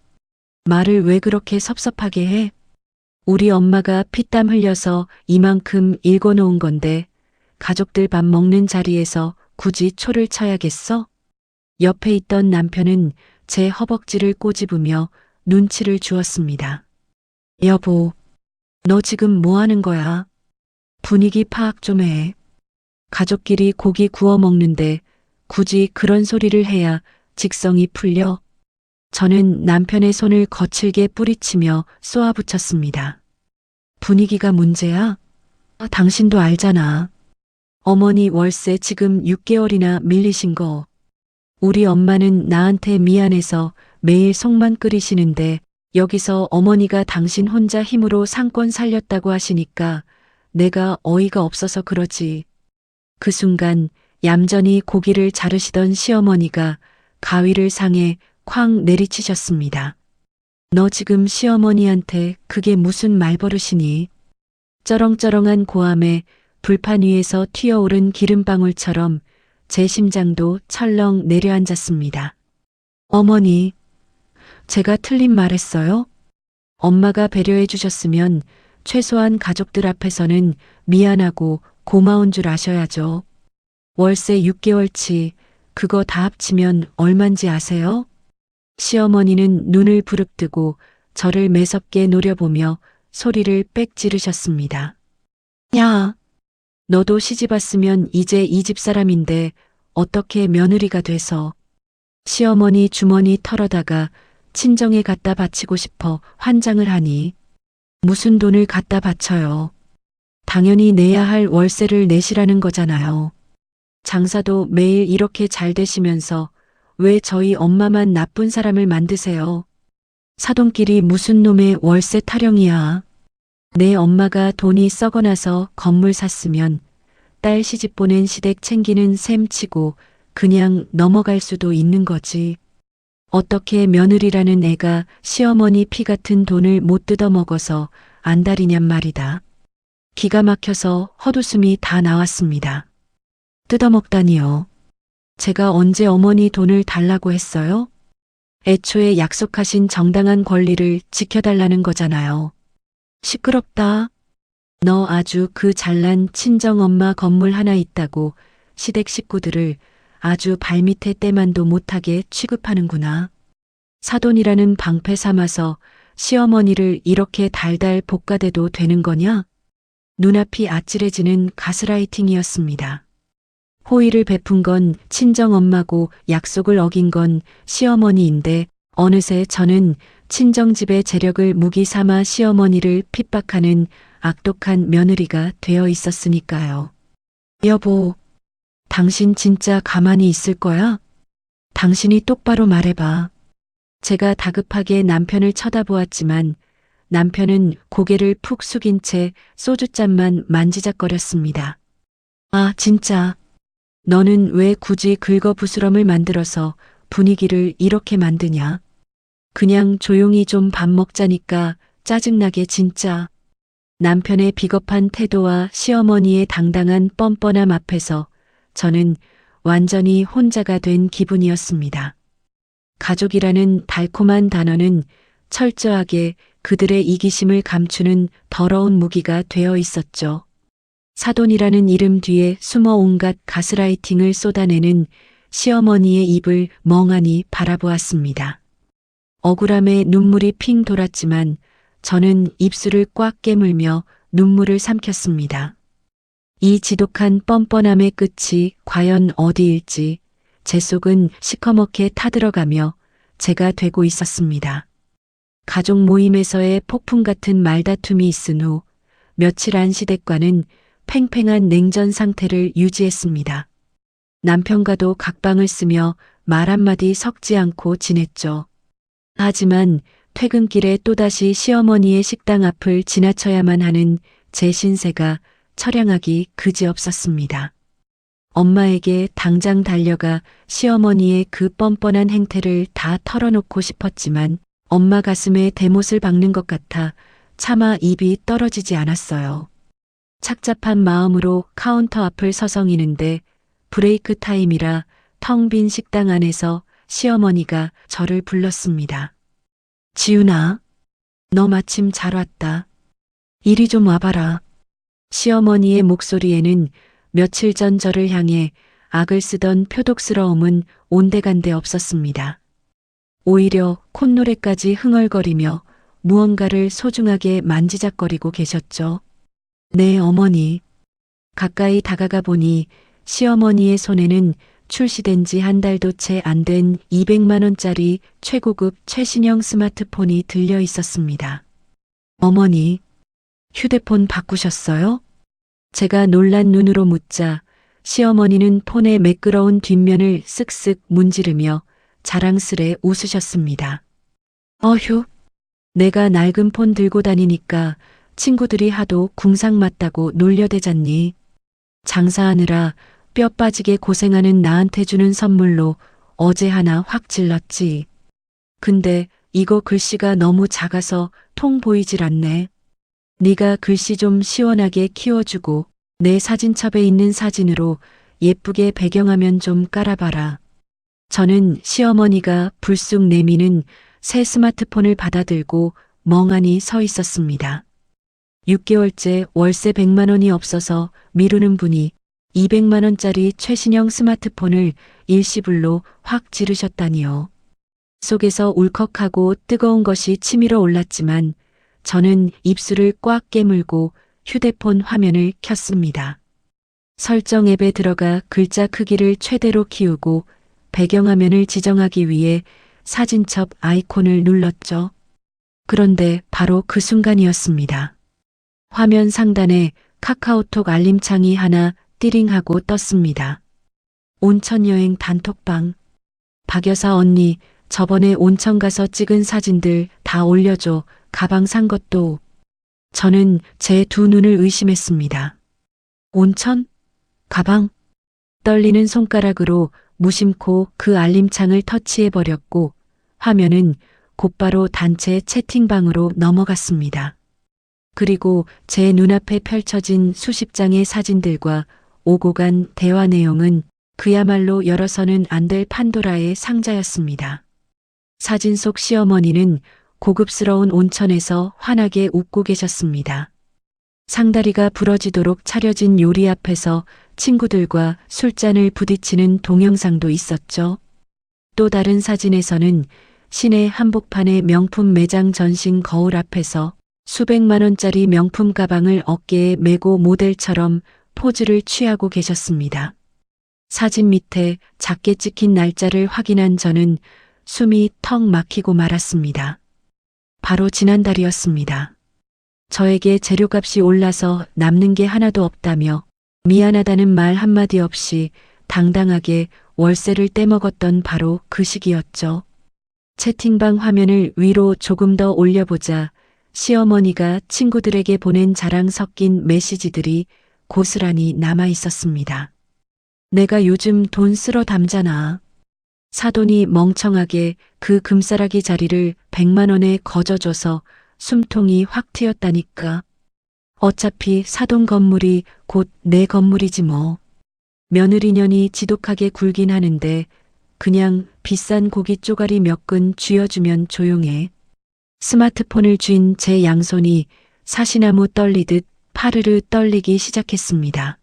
말을 왜 그렇게 섭섭하게 해? 우리 엄마가 피땀 흘려서 이만큼 일궈놓은 건데 가족들 밥 먹는 자리에서 굳이 초를 쳐야겠어? 옆에 있던 남편은 제 허벅지를 꼬집으며 눈치를 주었습니다. 여보, 너 지금 뭐 하는 거야? 분위기 파악 좀 해. 가족끼리 고기 구워 먹는데 굳이 그런 소리를 해야 직성이 풀려? 저는 남편의 손을 거칠게 뿌리치며 쏘아붙였습니다. 분위기가 문제야? 당신도 알잖아. 어머니 월세 지금 6개월이나 밀리신 거. 우리 엄마는 나한테 미안해서 매일 속만 끓이시는데 여기서 어머니가 당신 혼자 힘으로 상권 살렸다고 하시니까 내가 어이가 없어서 그러지. 그 순간 얌전히 고기를 자르시던 시어머니가 가위를 상에 쾅 내리치셨습니다. 너 지금 시어머니한테 그게 무슨 말버릇이니? 쩌렁쩌렁한 고함에 불판 위에서 튀어오른 기름방울처럼 제 심장도 철렁 내려앉았습니다. 어머니, 제가 틀린 말했어요? 엄마가 배려해 주셨으면 최소한 가족들 앞에서는 미안하고 고마운 줄 아셔야죠. 월세 6개월치, 그거 다 합치면 얼만지 아세요? 시어머니는 눈을 부릅뜨고 저를 매섭게 노려보며 소리를 빽 지르셨습니다. 야, 너도 시집 왔으면 이제 이 집 사람인데 어떻게 며느리가 돼서. 시어머니 주머니 털어다가 친정에 갖다 바치고 싶어 환장을 하니 무슨 돈을 갖다 바쳐요. 당연히 내야 할 월세를 내시라는 거잖아요. 장사도 매일 이렇게 잘 되시면서 왜 저희 엄마만 나쁜 사람을 만드세요? 사돈끼리 무슨 놈의 월세 타령이야. 내 엄마가 돈이 썩어나서 건물 샀으면 딸 시집 보낸 시댁 챙기는 셈치고 그냥 넘어갈 수도 있는 거지. 어떻게 며느리라는 애가 시어머니 피 같은 돈을 못 뜯어먹어서 안달이냔 말이다. 기가 막혀서 헛웃음이 다 나왔습니다. 뜯어먹다니요. 제가 언제 어머니 돈을 달라고 했어요? 애초에 약속하신 정당한 권리를 지켜달라는 거잖아요. 시끄럽다. 너 아주 그 잘난 친정엄마 건물 하나 있다고 시댁 식구들을 아주 발밑에 때만도 못하게 취급하는구나. 사돈이라는 방패 삼아서 시어머니를 이렇게 달달 볶아대도 되는 거냐? 눈앞이 아찔해지는 가스라이팅이었습니다. 호의를 베푼 건 친정엄마고 약속을 어긴 건 시어머니인데 어느새 저는 친정집의 재력을 무기 삼아 시어머니를 핍박하는 악독한 며느리가 되어 있었으니까요. 여보, 당신 진짜 가만히 있을 거야? 당신이 똑바로 말해봐. 제가 다급하게 남편을 쳐다보았지만 남편은 고개를 푹 숙인 채 소주잔만 만지작거렸습니다. 아, 진짜. 너는 왜 굳이 긁어부스럼을 만들어서 분위기를 이렇게 만드냐? 그냥 조용히 좀 밥 먹자니까 짜증나게 진짜. 남편의 비겁한 태도와 시어머니의 당당한 뻔뻔함 앞에서 저는 완전히 혼자가 된 기분이었습니다. 가족이라는 달콤한 단어는 철저하게 그들의 이기심을 감추는 더러운 무기가 되어 있었죠. 사돈이라는 이름 뒤에 숨어 온갖 가스라이팅을 쏟아내는 시어머니의 입을 멍하니 바라보았습니다. 억울함에 눈물이 핑 돌았지만 저는 입술을 꽉 깨물며 눈물을 삼켰습니다. 이 지독한 뻔뻔함의 끝이 과연 어디일지 제 속은 시커멓게 타들어가며 제가 되고 있었습니다. 가족 모임에서의 폭풍 같은 말다툼이 있은 후 며칠 안 시댁과는 팽팽한 냉전 상태를 유지했습니다. 남편과도 각방을 쓰며 말 한마디 섞지 않고 지냈죠. 하지만 퇴근길에 또다시 시어머니의 식당 앞을 지나쳐야만 하는 제 신세가 처량하기 그지없었습니다. 엄마에게 당장 달려가 시어머니의 그 뻔뻔한 행태를 다 털어놓고 싶었지만 엄마 가슴에 대못을 박는 것 같아 차마 입이 떨어지지 않았어요. 착잡한 마음으로 카운터 앞을 서성이는데 브레이크 타임이라 텅 빈 식당 안에서 시어머니가 저를 불렀습니다. 지훈아, 너 마침 잘 왔다. 이리 좀 와봐라. 시어머니의 목소리에는 며칠 전 저를 향해 악을 쓰던 표독스러움은 온데간데 없었습니다. 오히려 콧노래까지 흥얼거리며 무언가를 소중하게 만지작거리고 계셨죠. 네, 어머니. 가까이 다가가 보니 시어머니의 손에는 출시된 지 한 달도 채 안 된 200만 원짜리 최고급 최신형 스마트폰이 들려 있었습니다. 어머니, 휴대폰 바꾸셨어요? 제가 놀란 눈으로 묻자 시어머니는 폰의 매끄러운 뒷면을 쓱쓱 문지르며 자랑스레 웃으셨습니다. 어휴, 내가 낡은 폰 들고 다니니까 친구들이 하도 궁상 맞다고 놀려대잖니. 장사하느라 뼈 빠지게 고생하는 나한테 주는 선물로 어제 하나 확 질렀지. 근데 이거 글씨가 너무 작아서 통 보이질 않네. 네가 글씨 좀 시원하게 키워주고 내 사진첩에 있는 사진으로 예쁘게 배경화면 좀 깔아봐라. 저는 시어머니가 불쑥 내미는 새 스마트폰을 받아들고 멍하니 서 있었습니다. 6개월째 월세 100만 원이 없어서 미루는 분이 200만 원짜리 최신형 스마트폰을 일시불로 확 지르셨다니요. 속에서 울컥하고 뜨거운 것이 치밀어 올랐지만 저는 입술을 꽉 깨물고 휴대폰 화면을 켰습니다. 설정 앱에 들어가 글자 크기를 최대로 키우고 배경화면을 지정하기 위해 사진첩 아이콘을 눌렀죠. 그런데 바로 그 순간이었습니다. 화면 상단에 카카오톡 알림창이 하나 띠링하고 떴습니다. 온천여행 단톡방. 박 여사 언니, 저번에 온천 가서 찍은 사진들 다 올려줘. 가방 산 것도. 저는 제 두 눈을 의심했습니다. 온천? 가방? 떨리는 손가락으로 무심코 그 알림창을 터치해버렸고 화면은 곧바로 단체 채팅방으로 넘어갔습니다. 그리고 제 눈앞에 펼쳐진 수십 장의 사진들과 오고 간 대화 내용은 그야말로 열어서는 안 될 판도라의 상자였습니다. 사진 속 시어머니는 고급스러운 온천에서 환하게 웃고 계셨습니다. 상다리가 부러지도록 차려진 요리 앞에서 친구들과 술잔을 부딪히는 동영상도 있었죠. 또 다른 사진에서는 시내 한복판의 명품 매장 전신 거울 앞에서 수백만 원짜리 명품 가방을 어깨에 메고 모델처럼 포즈를 취하고 계셨습니다. 사진 밑에 작게 찍힌 날짜를 확인한 저는 숨이 턱 막히고 말았습니다. 바로 지난달이었습니다. 저에게 재료값이 올라서 남는 게 하나도 없다며 미안하다는 말 한마디 없이 당당하게 월세를 떼먹었던 바로 그 시기였죠. 채팅방 화면을 위로 조금 더 올려보자 시어머니가 친구들에게 보낸 자랑 섞인 메시지들이 고스란히 남아 있었습니다. 내가 요즘 돈 쓸어 담잖아. 사돈이 멍청하게 그 금싸라기 자리를 100만 원에 거저줘서 숨통이 확 트였다니까. 어차피 사돈 건물이 곧 내 건물이지 뭐. 며느리년이 지독하게 굴긴 하는데 그냥 비싼 고기 쪼가리 몇 근 쥐어주면 조용해. 스마트폰을 쥔 제 양손이 사시나무 떨리듯 파르르 떨리기 시작했습니다.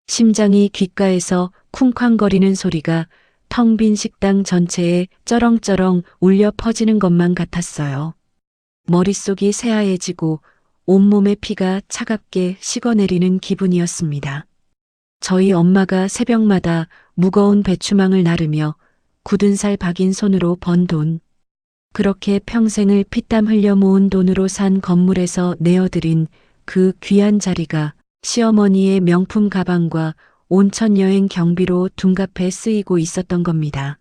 심장이 귓가에서 쿵쾅거리는 소리가 텅 빈 식당 전체에 쩌렁쩌렁 울려 퍼지는 것만 같았어요. 머릿속이 새하얘지고 온몸의 피가 차갑게 식어내리는 기분이었습니다. 저희 엄마가 새벽마다 무거운 배추망을 나르며 굳은 살 박인 손으로 번 돈, 그렇게 평생을 피땀 흘려 모은 돈으로 산 건물에서 내어드린 그 귀한 자리가 시어머니의 명품 가방과 온천 여행 경비로 둔갑해 쓰이고 있었던 겁니다.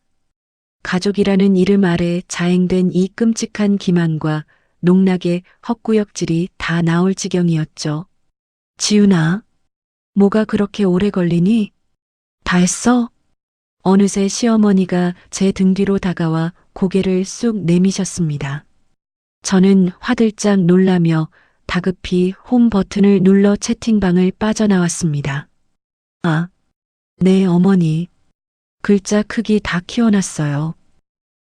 가족이라는 이름 아래 자행된 이 끔찍한 기만과 농락의 헛구역질이 다 나올 지경이었죠. 지훈아, 뭐가 그렇게 오래 걸리니? 다 했어? 어느새 시어머니가 제 등 뒤로 다가와 고개를 쑥 내미셨습니다. 저는 화들짝 놀라며 다급히 홈 버튼을 눌러 채팅방을 빠져나왔습니다. 아, 네 어머니. 글자 크기 다 키워놨어요.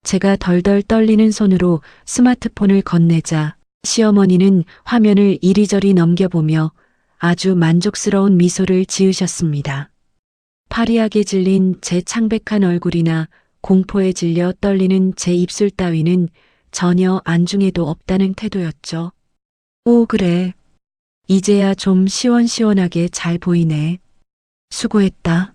제가 덜덜 떨리는 손으로 스마트폰을 건네자 시어머니는 화면을 이리저리 넘겨보며 아주 만족스러운 미소를 지으셨습니다. 파리하게 질린 제 창백한 얼굴이나 공포에 질려 떨리는 제 입술 따위는 전혀 안중에도 없다는 태도였죠. 오, 그래. 이제야 좀 시원시원하게 잘 보이네. 수고했다.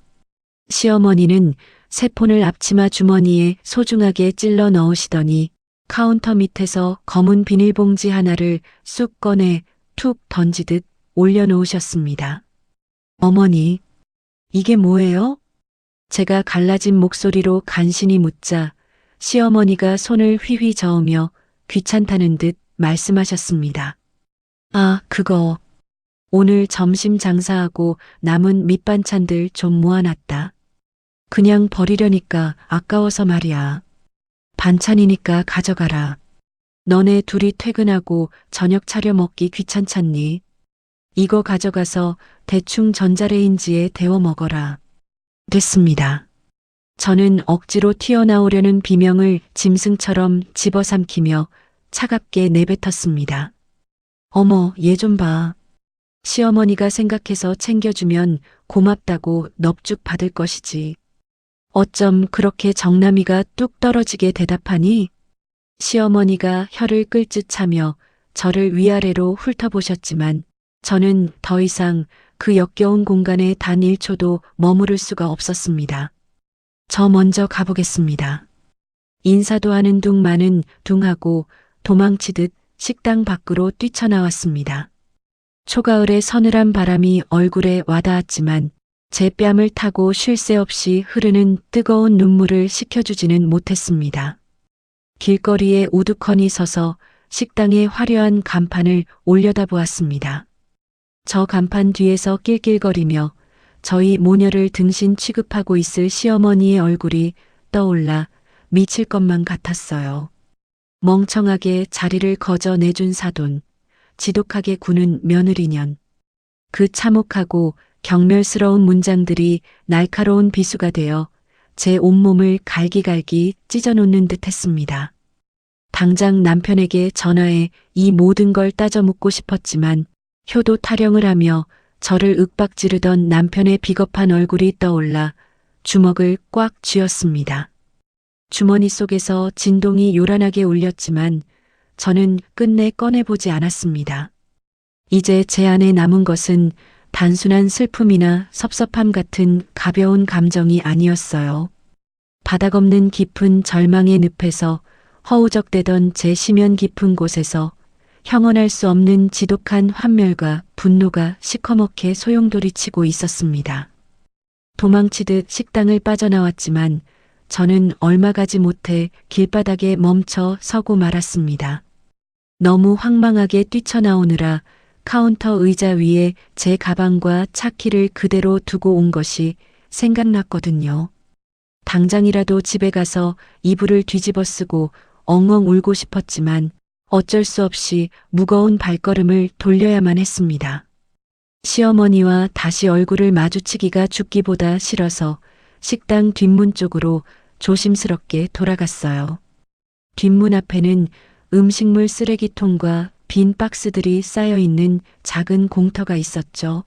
시어머니는 새 폰을 앞치마 주머니에 소중하게 찔러 넣으시더니 카운터 밑에서 검은 비닐봉지 하나를 쑥 꺼내 툭 던지듯 올려놓으셨습니다. 어머니, 이게 뭐예요? 제가 갈라진 목소리로 간신히 묻자 시어머니가 손을 휘휘 저으며 귀찮다는 듯 말씀하셨습니다. 아, 그거. 오늘 점심 장사하고 남은 밑반찬들 좀 모아놨다. 그냥 버리려니까 아까워서 말이야. 반찬이니까 가져가라. 너네 둘이 퇴근하고 저녁 차려 먹기 귀찮잖니? 이거 가져가서 대충 전자레인지에 데워 먹어라. 됐습니다. 저는 억지로 튀어나오려는 비명을 짐승처럼 집어삼키며 차갑게 내뱉었습니다. 어머, 얘 좀 봐. 시어머니가 생각해서 챙겨주면 고맙다고 넙죽 받을 것이지. 어쩜 그렇게 정남이가 뚝 떨어지게 대답하니? 시어머니가 혀를 끌듯 차며 저를 위아래로 훑어보셨지만 저는 더 이상 그 역겨운 공간에 단 1초도 머무를 수가 없었습니다. 저 먼저 가보겠습니다. 인사도 하는 둥 마는 둥 하고 도망치듯 식당 밖으로 뛰쳐나왔습니다. 초가을의 서늘한 바람이 얼굴에 와닿았지만 제 뺨을 타고 쉴 새 없이 흐르는 뜨거운 눈물을 식혀주지는 못했습니다. 길거리에 우두커니 서서 식당의 화려한 간판을 올려다보았습니다. 저 간판 뒤에서 낄낄거리며 저희 모녀를 등신 취급하고 있을 시어머니의 얼굴이 떠올라 미칠 것만 같았어요. 멍청하게 자리를 거저 내준 사돈, 지독하게 구는 며느리년. 그 참혹하고 경멸스러운 문장들이 날카로운 비수가 되어 제 온몸을 갈기갈기 찢어놓는 듯 했습니다. 당장 남편에게 전화해 이 모든 걸 따져 묻고 싶었지만 효도 타령을 하며 저를 윽박지르던 남편의 비겁한 얼굴이 떠올라 주먹을 꽉 쥐었습니다. 주머니 속에서 진동이 요란하게 울렸지만 저는 끝내 꺼내보지 않았습니다. 이제 제 안에 남은 것은 단순한 슬픔이나 섭섭함 같은 가벼운 감정이 아니었어요. 바닥 없는 깊은 절망의 늪에서 허우적대던 제 심연 깊은 곳에서 형언할 수 없는 지독한 환멸과 분노가 시커멓게 소용돌이치고 있었습니다. 도망치듯 식당을 빠져나왔지만 저는 얼마 가지 못해 길바닥에 멈춰 서고 말았습니다. 너무 황망하게 뛰쳐나오느라 카운터 의자 위에 제 가방과 차키를 그대로 두고 온 것이 생각났거든요. 당장이라도 집에 가서 이불을 뒤집어 쓰고 엉엉 울고 싶었지만 어쩔 수 없이 무거운 발걸음을 돌려야만 했습니다. 시어머니와 다시 얼굴을 마주치기가 죽기보다 싫어서 식당 뒷문 쪽으로 조심스럽게 돌아갔어요. 뒷문 앞에는 음식물 쓰레기통과 빈 박스들이 쌓여 있는 작은 공터가 있었죠.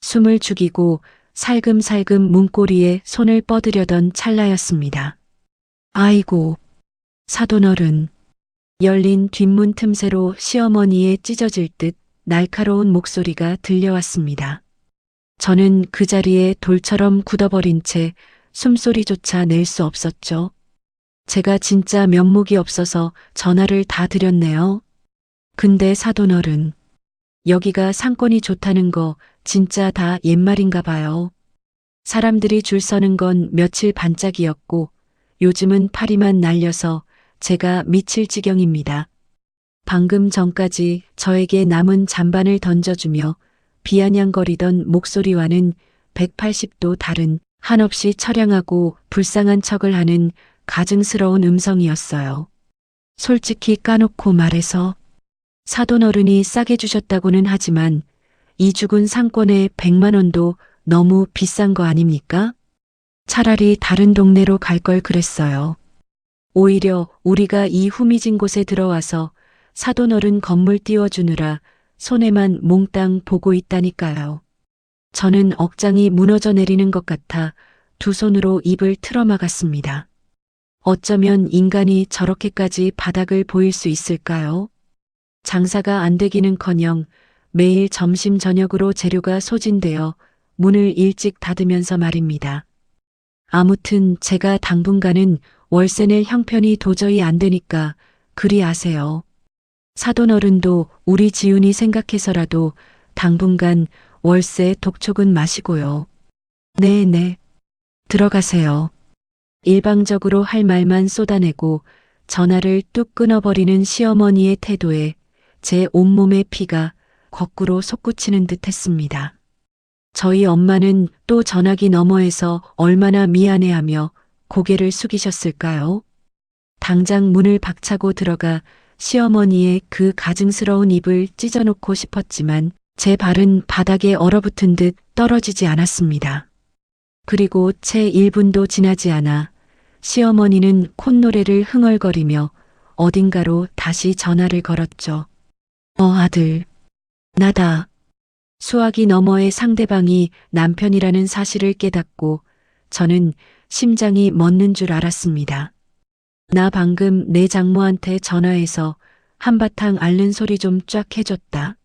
숨을 죽이고 살금살금 문고리에 손을 뻗으려던 찰나였습니다. 아이고, 사돈어른. 열린 뒷문 틈새로 시어머니의 찢어질 듯 날카로운 목소리가 들려왔습니다. 저는 그 자리에 돌처럼 굳어버린 채 숨소리조차 낼 수 없었죠. 제가 진짜 면목이 없어서 전화를 다 드렸네요. 근데 사돈어른, 여기가 상권이 좋다는 거 진짜 다 옛말인가 봐요. 사람들이 줄 서는 건 며칠 반짝이었고 요즘은 파리만 날려서 제가 미칠 지경입니다. 방금 전까지 저에게 남은 잔반을 던져주며 비아냥거리던 목소리와는 180도 다른 한없이 처량하고 불쌍한 척을 하는 가증스러운 음성이었어요. 솔직히 까놓고 말해서 사돈어른이 싸게 주셨다고는 하지만 이 죽은 상권의 100만 원도 너무 비싼 거 아닙니까? 차라리 다른 동네로 갈 걸 그랬어요. 오히려 우리가 이 후미진 곳에 들어와서 사돈어른 건물 띄워주느라 손해만 몽땅 보고 있다니까요. 저는 억장이 무너져 내리는 것 같아 두 손으로 입을 틀어막았습니다. 어쩌면 인간이 저렇게까지 바닥을 보일 수 있을까요? 장사가 안 되기는커녕 매일 점심 저녁으로 재료가 소진되어 문을 일찍 닫으면서 말입니다. 아무튼 제가 당분간은 월세 낼 형편이 도저히 안 되니까 그리 아세요. 사돈어른도 우리 지훈이 생각해서라도 당분간 월세 독촉은 마시고요. 네. 들어가세요. 일방적으로 할 말만 쏟아내고 전화를 뚝 끊어버리는 시어머니의 태도에 제 온몸의 피가 거꾸로 솟구치는 듯 했습니다. 저희 엄마는 또 전화기 너머에서 얼마나 미안해하며 고개를 숙이셨을까요? 당장 문을 박차고 들어가 시어머니의 그 가증스러운 입을 찢어놓고 싶었지만 제 발은 바닥에 얼어붙은 듯 떨어지지 않았습니다. 그리고 채 1분도 지나지 않아 시어머니는 콧노래를 흥얼거리며 어딘가로 다시 전화를 걸었죠. 아들. 나다. 수화기 너머의 상대방이 남편이라는 사실을 깨닫고 저는 심장이 멎는 줄 알았습니다. 나 방금 내 장모한테 전화해서 한바탕 앓는 소리 좀 쫙 해줬다.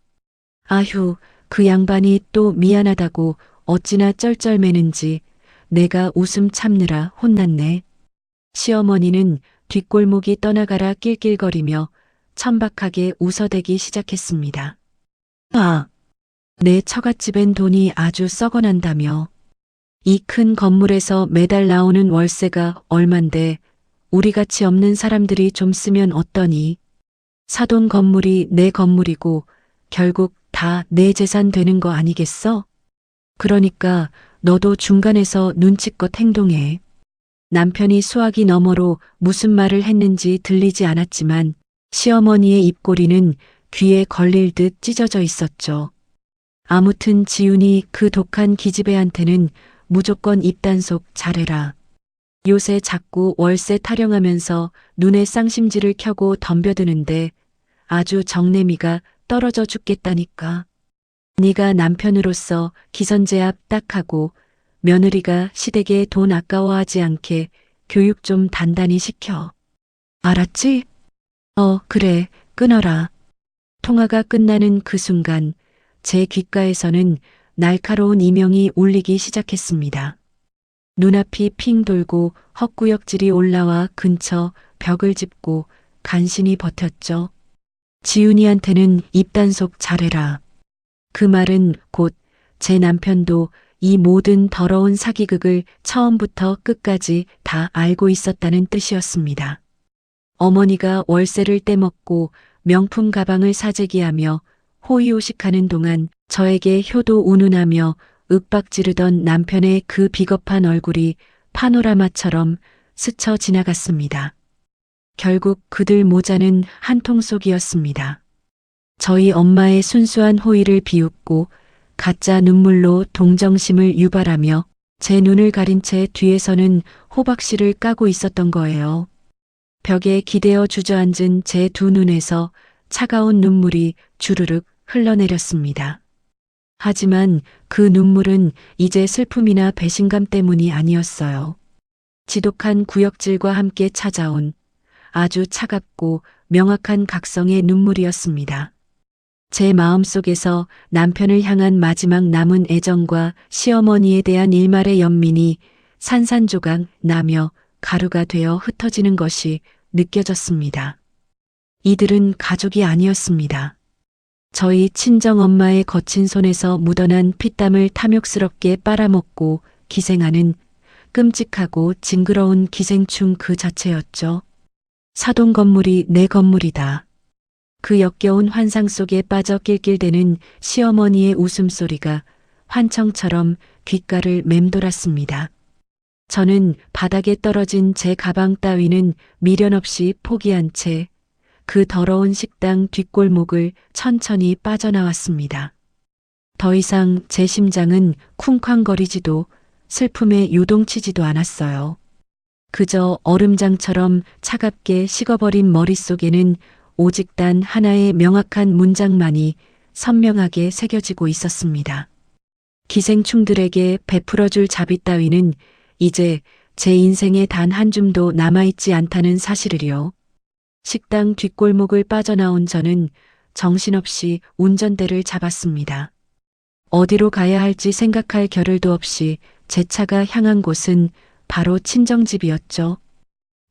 아휴, 그 양반이 또 미안하다고 어찌나 쩔쩔매는지 내가 웃음 참느라 혼났네. 시어머니는 뒷골목이 떠나가라 낄낄거리며 천박하게 웃어대기 시작했습니다. 내 처갓집엔 돈이 아주 썩어난다며. 이 큰 건물에서 매달 나오는 월세가 얼만데 우리같이 없는 사람들이 좀 쓰면 어떠니? 사돈 건물이 내 건물이고 결국 다 내 재산 되는 거 아니겠어? 그러니까 너도 중간에서 눈치껏 행동해. 남편이 수화기 너머로 무슨 말을 했는지 들리지 않았지만 시어머니의 입꼬리는 귀에 걸릴 듯 찢어져 있었죠. 아무튼 지훈이 그 독한 기집애한테는 무조건 입단속 잘해라. 요새 자꾸 월세 타령하면서 눈에 쌍심지를 켜고 덤벼드는데 아주 정내미가 떨어져 죽겠다니까. 네가 남편으로서 기선제압 딱 하고 며느리가 시댁에 돈 아까워하지 않게 교육 좀 단단히 시켜. 알았지? 그래, 끊어라. 통화가 끝나는 그 순간 제 귓가에서는 날카로운 이명이 울리기 시작했습니다. 눈앞이 핑 돌고 헛구역질이 올라와 근처 벽을 짚고 간신히 버텼죠. 지훈이한테는 입단속 잘해라. 그 말은 곧 제 남편도 이 모든 더러운 사기극을 처음부터 끝까지 다 알고 있었다는 뜻이었습니다. 어머니가 월세를 떼먹고 명품 가방을 사재기하며 호의호식하는 동안 저에게 효도 운운하며 윽박지르던 남편의 그 비겁한 얼굴이 파노라마처럼 스쳐 지나갔습니다. 결국 그들 모자는 한통속이었습니다. 저희 엄마의 순수한 호의를 비웃고 가짜 눈물로 동정심을 유발하며 제 눈을 가린 채 뒤에서는 호박씨를 까고 있었던 거예요. 벽에 기대어 주저앉은 제 두 눈에서 차가운 눈물이 주르륵 흘러내렸습니다. 하지만 그 눈물은 이제 슬픔이나 배신감 때문이 아니었어요. 지독한 구역질과 함께 찾아온 아주 차갑고 명확한 각성의 눈물이었습니다. 제 마음속에서 남편을 향한 마지막 남은 애정과 시어머니에 대한 일말의 연민이 산산조각 나며 가루가 되어 흩어지는 것이 느껴졌습니다. 이들은 가족이 아니었습니다. 저희 친정엄마의 거친 손에서 묻어난 피땀을 탐욕스럽게 빨아먹고 기생하는 끔찍하고 징그러운 기생충 그 자체였죠. 사돈 건물이 내 건물이다. 그 역겨운 환상 속에 빠져 낄낄대는 시어머니의 웃음소리가 환청처럼 귓가를 맴돌았습니다. 저는 바닥에 떨어진 제 가방 따위는 미련 없이 포기한 채 그 더러운 식당 뒷골목을 천천히 빠져나왔습니다. 더 이상 제 심장은 쿵쾅거리지도 슬픔에 요동치지도 않았어요. 그저 얼음장처럼 차갑게 식어버린 머릿속에는 오직 단 하나의 명확한 문장만이 선명하게 새겨지고 있었습니다. 기생충들에게 베풀어줄 자비 따위는 이제 제 인생에 단 한 줌도 남아있지 않다는 사실을요. 식당 뒷골목을 빠져나온 저는 정신없이 운전대를 잡았습니다. 어디로 가야 할지 생각할 겨를도 없이 제 차가 향한 곳은 바로 친정집이었죠.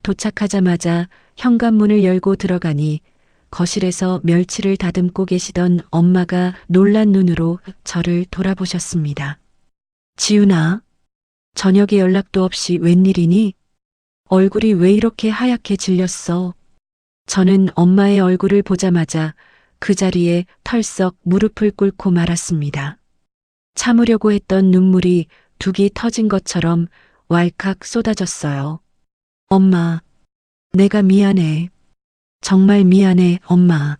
도착하자마자 현관문을 열고 들어가니 거실에서 멸치를 다듬고 계시던 엄마가 놀란 눈으로 저를 돌아보셨습니다. 지훈아, 저녁에 연락도 없이 웬일이니? 얼굴이 왜 이렇게 하얗게 질렸어? 저는 엄마의 얼굴을 보자마자 그 자리에 털썩 무릎을 꿇고 말았습니다. 참으려고 했던 눈물이 둑이 터진 것처럼 왈칵 쏟아졌어요. 엄마, 내가 미안해. 정말 미안해, 엄마.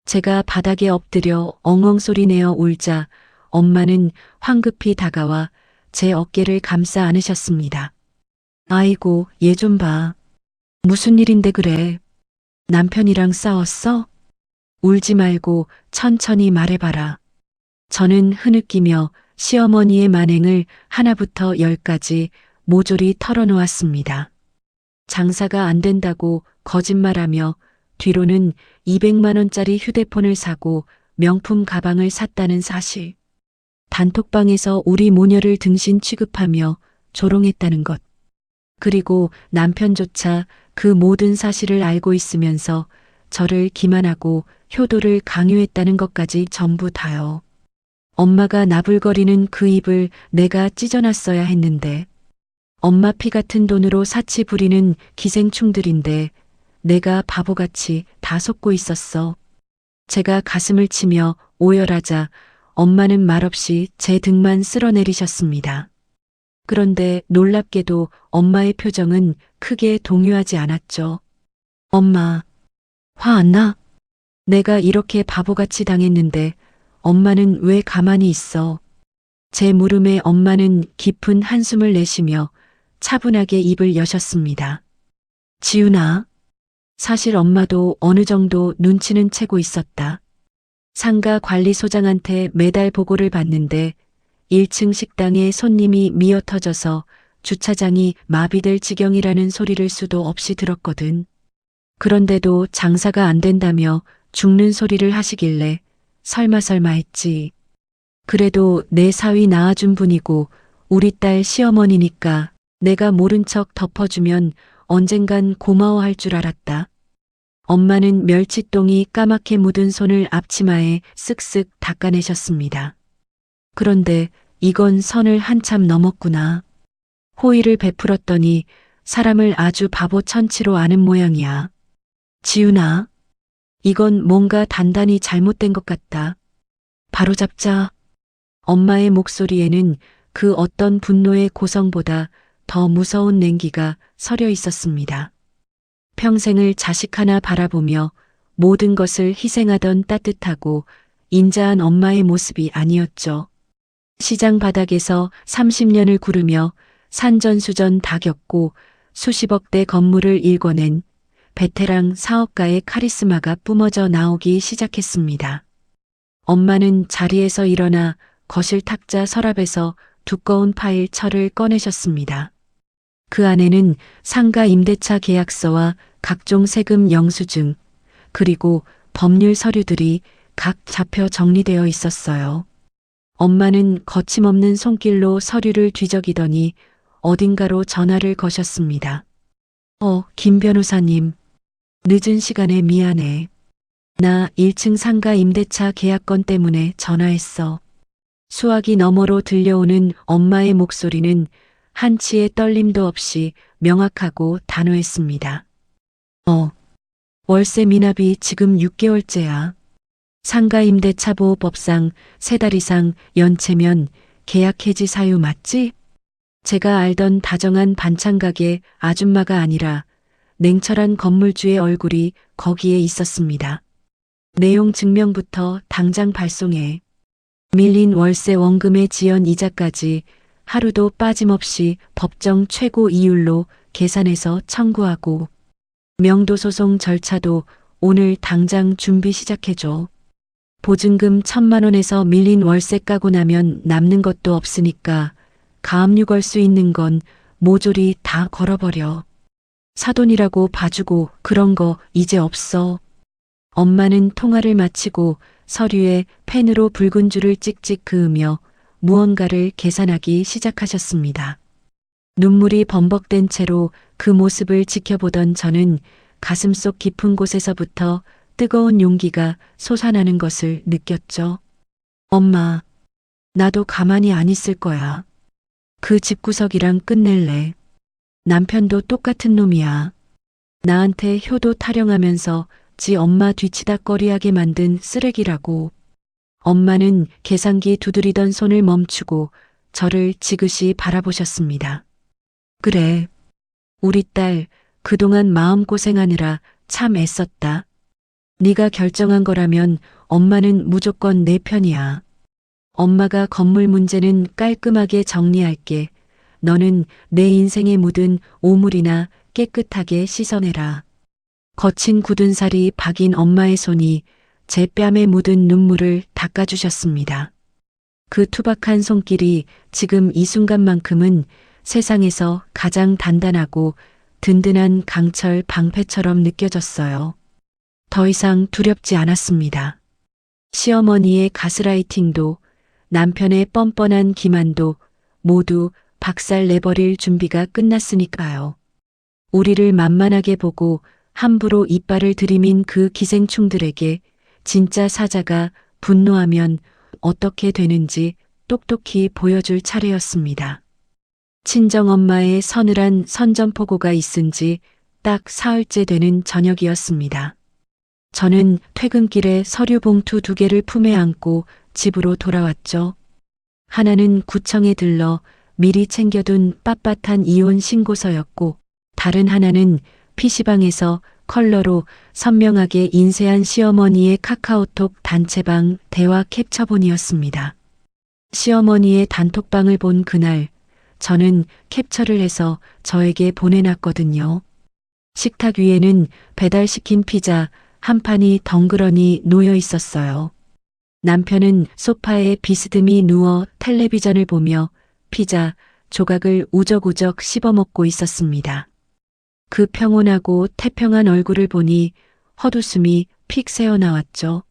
제가 바닥에 엎드려 엉엉 소리 내어 울자 엄마는 황급히 다가와 제 어깨를 감싸 안으셨습니다. 아이고, 얘 좀 봐. 무슨 일인데 그래? 남편이랑 싸웠어? 울지 말고 천천히 말해봐라. 저는 흐느끼며 시어머니의 만행을 하나부터 열까지 모조리 털어놓았습니다. 장사가 안 된다고 거짓말하며 뒤로는 200만 원짜리 휴대폰을 사고 명품 가방을 샀다는 사실. 단톡방에서 우리 모녀를 등신 취급하며 조롱했다는 것. 그리고 남편조차 그 모든 사실을 알고 있으면서 저를 기만하고 효도를 강요했다는 것까지 전부 다요. 엄마가 나불거리는 그 입을 내가 찢어놨어야 했는데, 엄마 피 같은 돈으로 사치 부리는 기생충들인데 내가 바보같이 다 속고 있었어. 제가 가슴을 치며 오열하자 엄마는 말없이 제 등만 쓸어내리셨습니다. 그런데 놀랍게도 엄마의 표정은 크게 동요하지 않았죠. 엄마, 화 안 나? 내가 이렇게 바보같이 당했는데 엄마는 왜 가만히 있어? 제 물음에 엄마는 깊은 한숨을 내쉬며 차분하게 입을 여셨습니다. 지훈아, 사실 엄마도 어느 정도 눈치는 채고 있었다. 상가 관리소장한테 매달 보고를 받는데 1층 식당에 손님이 미어터져서 주차장이 마비될 지경이라는 소리를 수도 없이 들었거든. 그런데도 장사가 안 된다며 죽는 소리를 하시길래 설마 했지. 그래도 내 사위 낳아준 분이고 우리 딸 시어머니니까 내가 모른 척 덮어주면 언젠간 고마워할 줄 알았다. 엄마는 멸치똥이 까맣게 묻은 손을 앞치마에 쓱쓱 닦아내셨습니다. 그런데 이건 선을 한참 넘었구나. 호의를 베풀었더니 사람을 아주 바보 천치로 아는 모양이야. 지훈아, 이건 뭔가 단단히 잘못된 것 같다. 바로잡자. 엄마의 목소리에는 그 어떤 분노의 고성보다 더 무서운 냉기가 서려 있었습니다. 평생을 자식 하나 바라보며 모든 것을 희생하던 따뜻하고 인자한 엄마의 모습이 아니었죠. 시장 바닥에서 30년을 구르며 산전수전 다 겪고 수십억대 건물을 일궈낸 베테랑 사업가의 카리스마가 뿜어져 나오기 시작했습니다. 엄마는 자리에서 일어나 거실 탁자 서랍에서 두꺼운 파일 철을 꺼내셨습니다. 그 안에는 상가 임대차 계약서와 각종 세금 영수증, 그리고 법률 서류들이 각 잡혀 정리되어 있었어요. 엄마는 거침없는 손길로 서류를 뒤적이더니 어딘가로 전화를 거셨습니다. 김 변호사님. 늦은 시간에 미안해. 나 1층 상가 임대차 계약건 때문에 전화했어. 수화기 너머로 들려오는 엄마의 목소리는 한치의 떨림도 없이 명확하고 단호했습니다. 월세 미납이 지금 6개월째야. 상가 임대차 보호법상 3달 이상 연체면 계약 해지 사유 맞지? 제가 알던 다정한 반찬가게 아줌마가 아니라 냉철한 건물주의 얼굴이 거기에 있었습니다. 내용 증명부터 당장 발송해. 밀린 월세 원금의 지연 이자까지 하루도 빠짐없이 법정 최고 이율로 계산해서 청구하고 명도소송 절차도 오늘 당장 준비 시작해줘. 보증금 1,000만 원에서 밀린 월세 까고 나면 남는 것도 없으니까 가압류 걸 수 있는 건 모조리 다 걸어버려. 사돈이라고 봐주고 그런 거 이제 없어. 엄마는 통화를 마치고 서류에 펜으로 붉은 줄을 찍찍 그으며 무언가를 계산하기 시작하셨습니다. 눈물이 범벅된 채로 그 모습을 지켜보던 저는 가슴속 깊은 곳에서부터 뜨거운 용기가 솟아나는 것을 느꼈죠. 엄마, 나도 가만히 안 있을 거야. 그 집구석이랑 끝낼래. 남편도 똑같은 놈이야. 나한테 효도 타령하면서 지 엄마 뒤치다꺼리하게 만든 쓰레기라고. 엄마는 계산기 두드리던 손을 멈추고 저를 지그시 바라보셨습니다. 그래. 우리 딸 그동안 마음고생하느라 참 애썼다. 네가 결정한 거라면 엄마는 무조건 내 편이야. 엄마가 건물 문제는 깔끔하게 정리할게. 너는 내 인생에 묻은 오물이나 깨끗하게 씻어내라. 거친 굳은 살이 박인 엄마의 손이 제 뺨에 묻은 눈물을 닦아주셨습니다. 그 투박한 손길이 지금 이 순간만큼은 세상에서 가장 단단하고 든든한 강철 방패처럼 느껴졌어요. 더 이상 두렵지 않았습니다. 시어머니의 가스라이팅도 남편의 뻔뻔한 기만도 모두 박살 내버릴 준비가 끝났으니까요. 우리를 만만하게 보고 함부로 이빨을 들이민 그 기생충들에게 진짜 사자가 분노하면 어떻게 되는지 똑똑히 보여줄 차례였습니다. 친정엄마의 서늘한 선전포고가 있은 지 딱 사흘째 되는 저녁이었습니다. 저는 퇴근길에 서류 봉투 2개를 품에 안고 집으로 돌아왔죠. 하나는 구청에 들러 미리 챙겨둔 빳빳한 이혼 신고서였고, 다른 하나는 PC방에서 컬러로 선명하게 인쇄한 시어머니의 카카오톡 단체방 대화 캡처본이었습니다. 시어머니의 단톡방을 본 그날, 저는 캡처를 해서 저에게 보내놨거든요. 식탁 위에는 배달시킨 피자 한 판이 덩그러니 놓여 있었어요. 남편은 소파에 비스듬히 누워 텔레비전을 보며 피자 조각을 우적우적 씹어먹고 있었습니다. 그 평온하고 태평한 얼굴을 보니 헛웃음이 픽 새어나왔죠.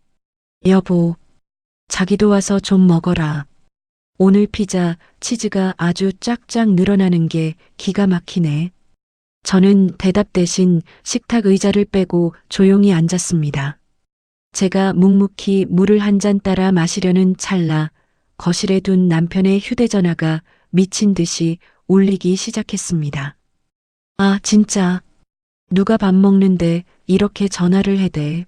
여보, 자기도 와서 좀 먹어라. 오늘 피자 치즈가 아주 쫙쫙 늘어나는 게 기가 막히네. 저는 대답 대신 식탁 의자를 빼고 조용히 앉았습니다. 제가 묵묵히 물을 한 잔 따라 마시려는 찰나 거실에 둔 남편의 휴대전화가 미친 듯이 울리기 시작했습니다. 아, 진짜. 누가 밥 먹는데 이렇게 전화를 해대.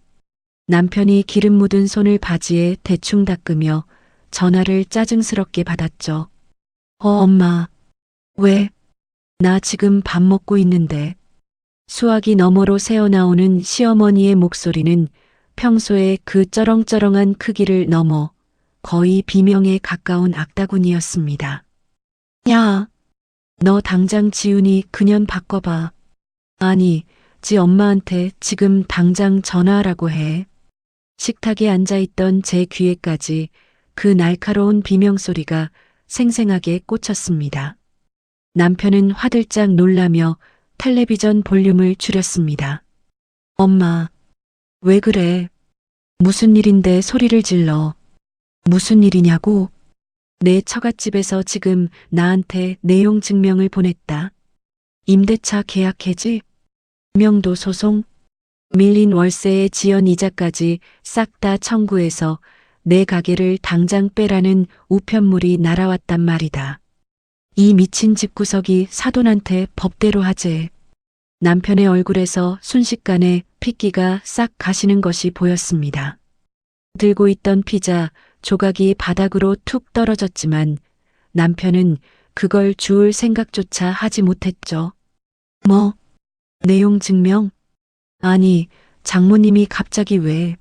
남편이 기름 묻은 손을 바지에 대충 닦으며 전화를 짜증스럽게 받았죠. 엄마. 왜? 나 지금 밥 먹고 있는데. 수화기 너머로 새어나오는 시어머니의 목소리는 평소의 그 쩌렁쩌렁한 크기를 넘어 거의 비명에 가까운 악다군이었습니다. 야, 너 당장 지훈이 그년 바꿔봐. 아니, 지 엄마한테 지금 당장 전화하라고 해. 식탁에 앉아있던 제 귀에까지 그 날카로운 비명소리가 생생하게 꽂혔습니다. 남편은 화들짝 놀라며 텔레비전 볼륨을 줄였습니다. 엄마, 왜 그래? 무슨 일인데 소리를 질러? 무슨 일이냐고? 내 처갓집에서 지금 나한테 내용 증명을 보냈다. 임대차 계약 해지? 명도 소송? 밀린 월세의 지연 이자까지 싹 다 청구해서 내 가게를 당장 빼라는 우편물이 날아왔단 말이다. 이 미친 집구석이 사돈한테 법대로 하재. 남편의 얼굴에서 순식간에 핏기가 싹 가시는 것이 보였습니다. 들고 있던 피자 조각이 바닥으로 툭 떨어졌지만 남편은 그걸 주울 생각조차 하지 못했죠. 뭐? 내용 증명? 아니, 장모님이 갑자기 왜?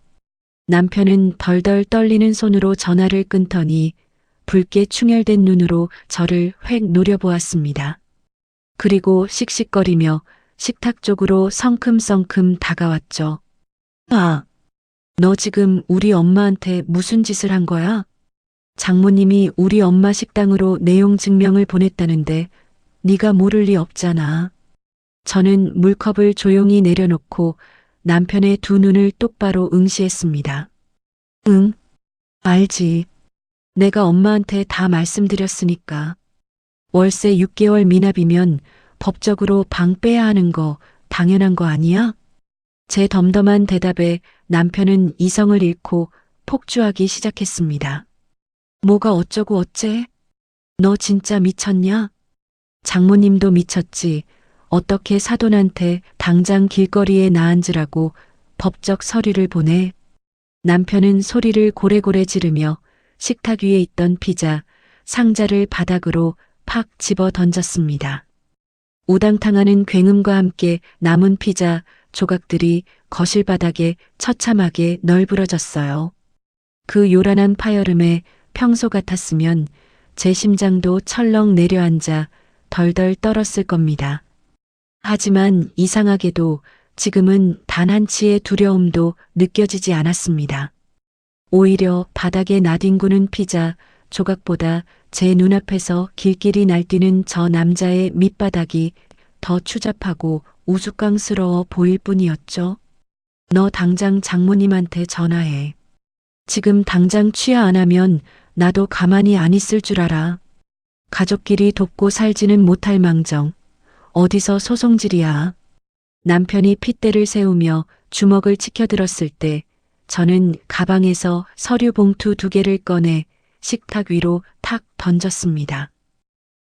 남편은 덜덜 떨리는 손으로 전화를 끊더니 붉게 충혈된 눈으로 저를 획 노려보았습니다. 그리고 씩씩거리며 식탁 쪽으로 성큼성큼 다가왔죠. 아, 너 지금 우리 엄마한테 무슨 짓을 한 거야? 장모님이 우리 엄마 식당으로 내용 증명을 보냈다는데 네가 모를 리 없잖아. 저는 물컵을 조용히 내려놓고 남편의 두 눈을 똑바로 응시했습니다. 응, 알지. 내가 엄마한테 다 말씀드렸으니까. 월세 6개월 미납이면 법적으로 방 빼야 하는 거 당연한 거 아니야? 제 덤덤한 대답에 남편은 이성을 잃고 폭주하기 시작했습니다. 뭐가 어쩌고 어째? 너 진짜 미쳤냐? 장모님도 미쳤지. 어떻게 사돈한테 당장 길거리에 나앉으라고 법적 서류를 보내. 남편은 소리를 고래고래 지르며 식탁 위에 있던 피자 상자를 바닥으로 팍 집어 던졌습니다. 우당탕하는 굉음과 함께 남은 피자 조각들이 거실 바닥에 처참하게 널브러졌어요. 그 요란한 파열음에 평소 같았으면 제 심장도 철렁 내려앉아 덜덜 떨었을 겁니다. 하지만 이상하게도 지금은 단 한치의 두려움도 느껴지지 않았습니다. 오히려 바닥에 나뒹구는 피자 조각보다 제 눈앞에서 길길이 날뛰는 저 남자의 밑바닥이 더 추잡하고 우스꽝스러워 보일 뿐이었죠. 너 당장 장모님한테 전화해. 지금 당장 취하 안 하면 나도 가만히 안 있을 줄 알아. 가족끼리 돕고 살지는 못할 망정. 어디서 소송질이야. 남편이 핏대를 세우며 주먹을 치켜들었을 때 저는 가방에서 서류 봉투 2개를 꺼내 식탁 위로 탁 던졌습니다.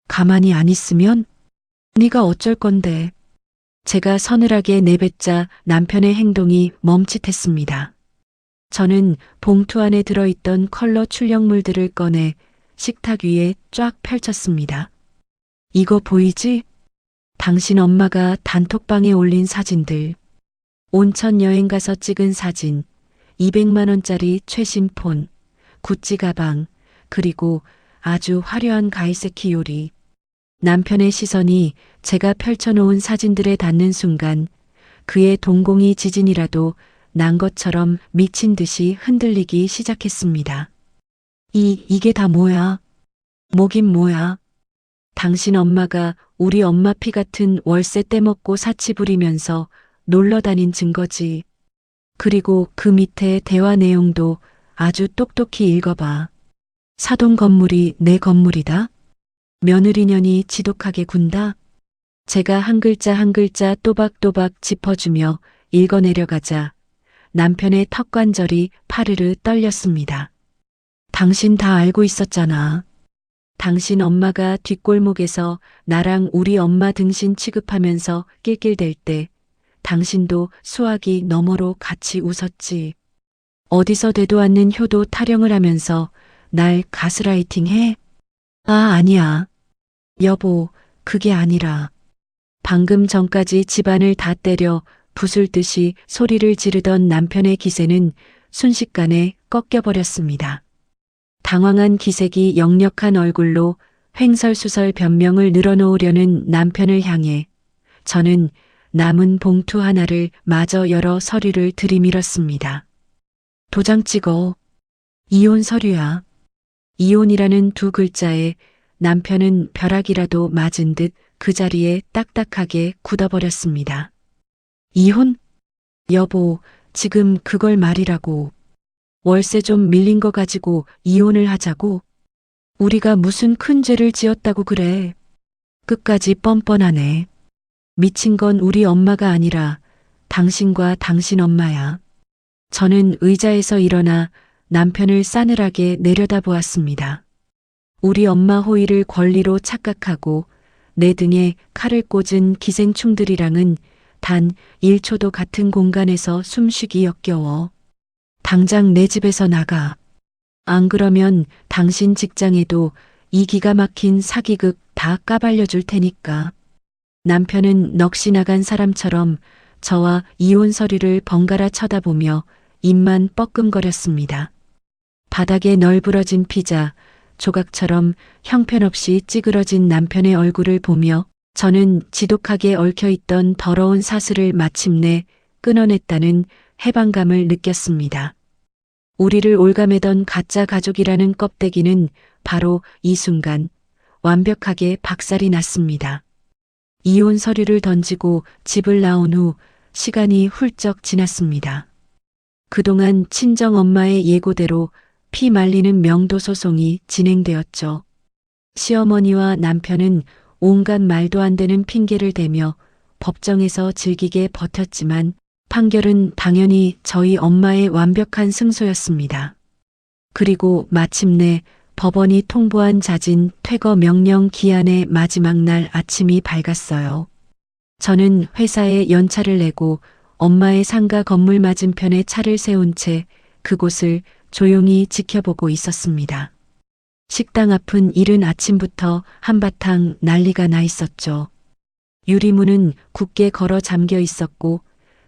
가만히 안 있으면? 네가 어쩔 건데. 제가 서늘하게 내뱉자 남편의 행동이 멈칫했습니다. 저는 봉투 안에 들어있던 컬러 출력물들을 꺼내 식탁 위에 쫙 펼쳤습니다. 이거 보이지? 당신 엄마가 단톡방에 올린 사진들. 온천 여행 가서 찍은 사진, 200만 원짜리 최신 폰, 구찌 가방, 그리고 아주 화려한 가이세키 요리. 남편의 시선이 제가 펼쳐놓은 사진들에 닿는 순간 그의 동공이 지진이라도 난 것처럼 미친 듯이 흔들리기 시작했습니다. 이게 다 뭐야? 뭐긴 뭐야? 당신 엄마가 우리 엄마 피 같은 월세 떼먹고 사치 부리면서 놀러 다닌 증거지. 그리고 그 밑에 대화 내용도 아주 똑똑히 읽어봐. 사돈 건물이 내 건물이다? 며느리년이 지독하게 군다? 제가 한 글자 한 글자 또박또박 짚어주며 읽어내려가자 남편의 턱관절이 파르르 떨렸습니다. 당신 다 알고 있었잖아. 당신 엄마가 뒷골목에서 나랑 우리 엄마 등신 취급하면서 낄낄댈 때 당신도 수화기 너머로 같이 웃었지. 어디서 되도 않는 효도 타령을 하면서 날 가스라이팅 해? 아니야. 여보, 그게 아니라. 방금 전까지 집안을 다 때려 부술 듯이 소리를 지르던 남편의 기세는 순식간에 꺾여버렸습니다. 당황한 기색이 역력한 얼굴로 횡설수설 변명을 늘어놓으려는 남편을 향해 저는 남은 봉투 하나를 마저 열어 서류를 들이밀었습니다. 도장 찍어. 이혼 서류야. 이혼이라는 2글자에 남편은 벼락이라도 맞은 듯 그 자리에 딱딱하게 굳어버렸습니다. 이혼? 여보, 지금 그걸 말이라고. 월세 좀 밀린 거 가지고 이혼을 하자고? 우리가 무슨 큰 죄를 지었다고 그래. 끝까지 뻔뻔하네. 미친 건 우리 엄마가 아니라 당신과 당신 엄마야. 저는 의자에서 일어나 남편을 싸늘하게 내려다보았습니다. 우리 엄마 호의를 권리로 착각하고 내 등에 칼을 꽂은 기생충들이랑은 단 1초도 같은 공간에서 숨쉬기 역겨워. 당장 내 집에서 나가. 안 그러면 당신 직장에도 이 기가 막힌 사기극 다 까발려 줄 테니까. 남편은 넋이 나간 사람처럼 저와 이혼 서류를 번갈아 쳐다보며 입만 뻐끔거렸습니다. 바닥에 널브러진 피자, 조각처럼 형편없이 찌그러진 남편의 얼굴을 보며 저는 지독하게 얽혀있던 더러운 사슬을 마침내 끊어냈다는 해방감을 느꼈습니다. 우리를 올가매던 가짜 가족이라는 껍데기는 바로 이 순간 완벽하게 박살이 났습니다. 이혼 서류를 던지고 집을 나온 후 시간이 훌쩍 지났습니다. 그동안 친정엄마의 예고대로 피 말리는 명도 소송이 진행되었죠. 시어머니와 남편은 온갖 말도 안 되는 핑계를 대며 법정에서 질기게 버텼지만 판결은 당연히 저희 엄마의 완벽한 승소였습니다. 그리고 마침내 법원이 통보한 잦은 퇴거 명령 기한의 마지막 날 아침이 밝았어요. 저는 회사에 연차를 내고 엄마의 상가 건물 맞은편에 차를 세운 채 그곳을 조용히 지켜보고 있었습니다. 식당 앞은 이른 아침부터 한바탕 난리가 나 있었죠. 유리문은 굳게 걸어 잠겨 있었고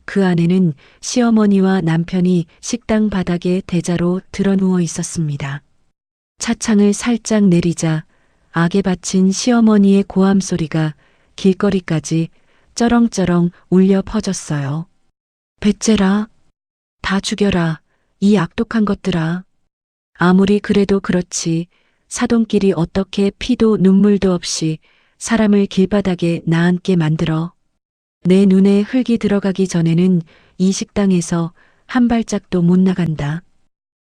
그 안에는 시어머니와 남편이 식당 바닥에 대자로 드러누워 있었습니다. 차창을 살짝 내리자 악에 바친 시어머니의 고함 소리가 길거리까지 쩌렁쩌렁 울려 퍼졌어요. 배째라, 다 죽여라, 이 악독한 것들아. 아무리 그래도 그렇지 사돈끼리 어떻게 피도 눈물도 없이 사람을 길바닥에 나앉게 만들어. 내 눈에 흙이 들어가기 전에는 이 식당에서 한 발짝도 못 나간다.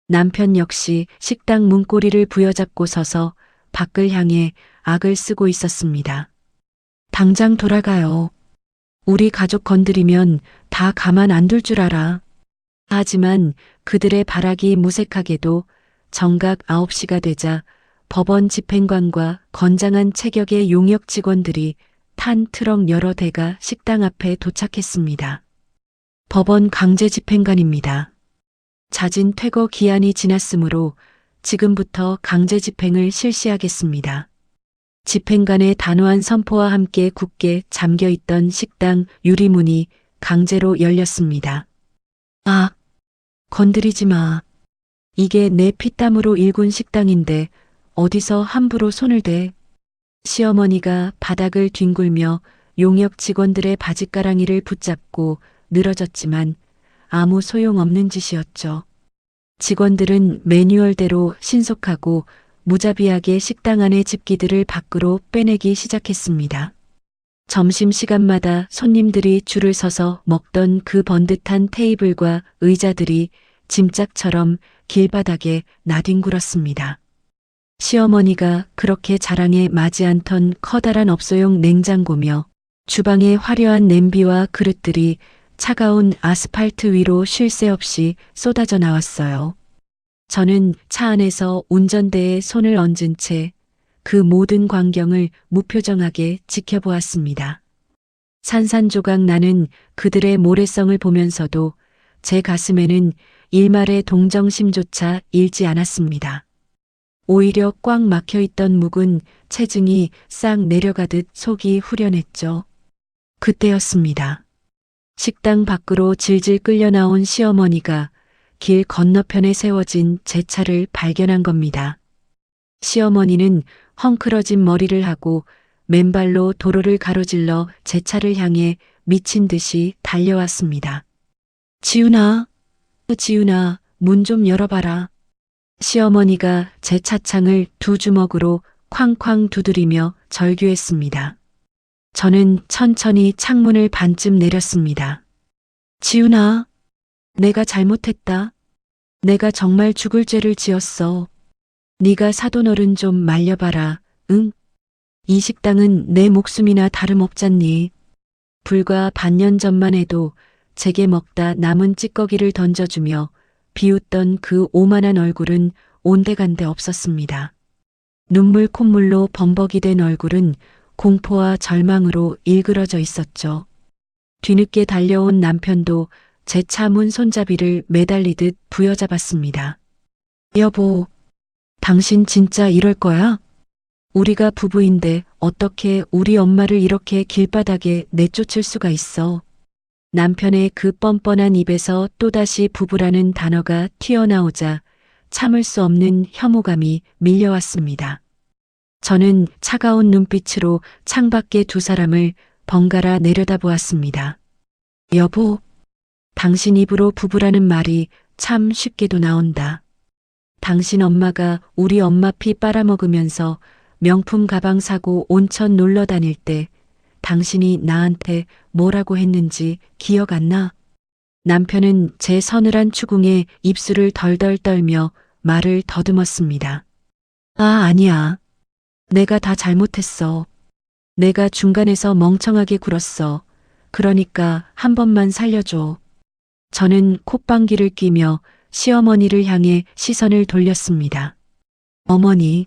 남편 역시 식당 문고리를 부여잡고 서서 밖을 향해 악을 쓰고 있었습니다. 당장 돌아가요. 우리 가족 건드리면 다 가만 안 둘 줄 알아. 하지만 그들의 발악이 무색하게도 정각 9시가 되자 법원 집행관과 건장한 체격의 용역 직원들이 탄 트럭 여러 대가 식당 앞에 도착했습니다. 법원 강제 집행관입니다. 잦은 퇴거 기한이 지났으므로 지금부터 강제 집행을 실시하겠습니다. 집행관의 단호한 선포와 함께 굳게 잠겨있던 식당 유리문이 강제로 열렸습니다. 아, 건드리지 마. 이게 내 피땀으로 일군 식당인데 어디서 함부로 손을 대. 시어머니가 바닥을 뒹굴며 용역 직원들의 바짓가랑이를 붙잡고 늘어졌지만 아무 소용없는 짓이었죠. 직원들은 매뉴얼대로 신속하고 무자비하게 식당 안의 집기들을 밖으로 빼내기 시작했습니다. 점심시간마다 손님들이 줄을 서서 먹던 그 번듯한 테이블과 의자들이 짐짝처럼 길바닥에 나뒹굴었습니다. 시어머니가 그렇게 자랑에 맞이 않던 커다란 업소용 냉장고며 주방의 화려한 냄비와 그릇들이 차가운 아스팔트 위로 쉴 새 없이 쏟아져 나왔어요. 저는 차 안에서 운전대에 손을 얹은 채 그 모든 광경을 무표정하게 지켜보았습니다. 산산조각 나는 그들의 모래성을 보면서도 제 가슴에는 일말의 동정심조차 일지 않았습니다. 오히려 꽉 막혀있던 묵은 체증이 싹 내려가듯 속이 후련했죠. 그때였습니다. 식당 밖으로 질질 끌려 나온 시어머니가 길 건너편에 세워진 제 차를 발견한 겁니다. 시어머니는 헝클어진 머리를 하고 맨발로 도로를 가로질러 제 차를 향해 미친 듯이 달려왔습니다. 지훈아, 지훈아, 문 좀 열어봐라. 시어머니가 제 차창을 두 주먹으로 쾅쾅 두드리며 절규했습니다. 저는 천천히 창문을 반쯤 내렸습니다. 지훈아, 내가 잘못했다. 내가 정말 죽을 죄를 지었어. 네가 사돈어른 좀 말려봐라. 응? 이 식당은 내 목숨이나 다름없잖니. 불과 반년 전만 해도 제게 먹다 남은 찌꺼기를 던져주며 비웃던 그 오만한 얼굴은 온데간데 없었습니다. 눈물 콧물로 범벅이 된 얼굴은 공포와 절망으로 일그러져 있었죠. 뒤늦게 달려온 남편도 제 차 문 손잡이를 매달리듯 부여잡았습니다. 여보, 당신 진짜 이럴 거야? 우리가 부부인데 어떻게 우리 엄마를 이렇게 길바닥에 내쫓을 수가 있어? 남편의 그 뻔뻔한 입에서 또다시 부부라는 단어가 튀어나오자 참을 수 없는 혐오감이 밀려왔습니다. 저는 차가운 눈빛으로 창밖의 두 사람을 번갈아 내려다보았습니다. 여보, 당신 입으로 부부라는 말이 참 쉽게도 나온다. 당신 엄마가 우리 엄마 피 빨아먹으면서 명품 가방 사고 온천 놀러 다닐 때 당신이 나한테 뭐라고 했는지 기억 안 나? 남편은 제 서늘한 추궁에 입술을 덜덜 떨며 말을 더듬었습니다. 아, 아니야. 내가 다 잘못했어. 내가 중간에서 멍청하게 굴었어. 그러니까 한 번만 살려줘. 저는 콧방귀를 뀌며 시어머니를 향해 시선을 돌렸습니다. 어머니,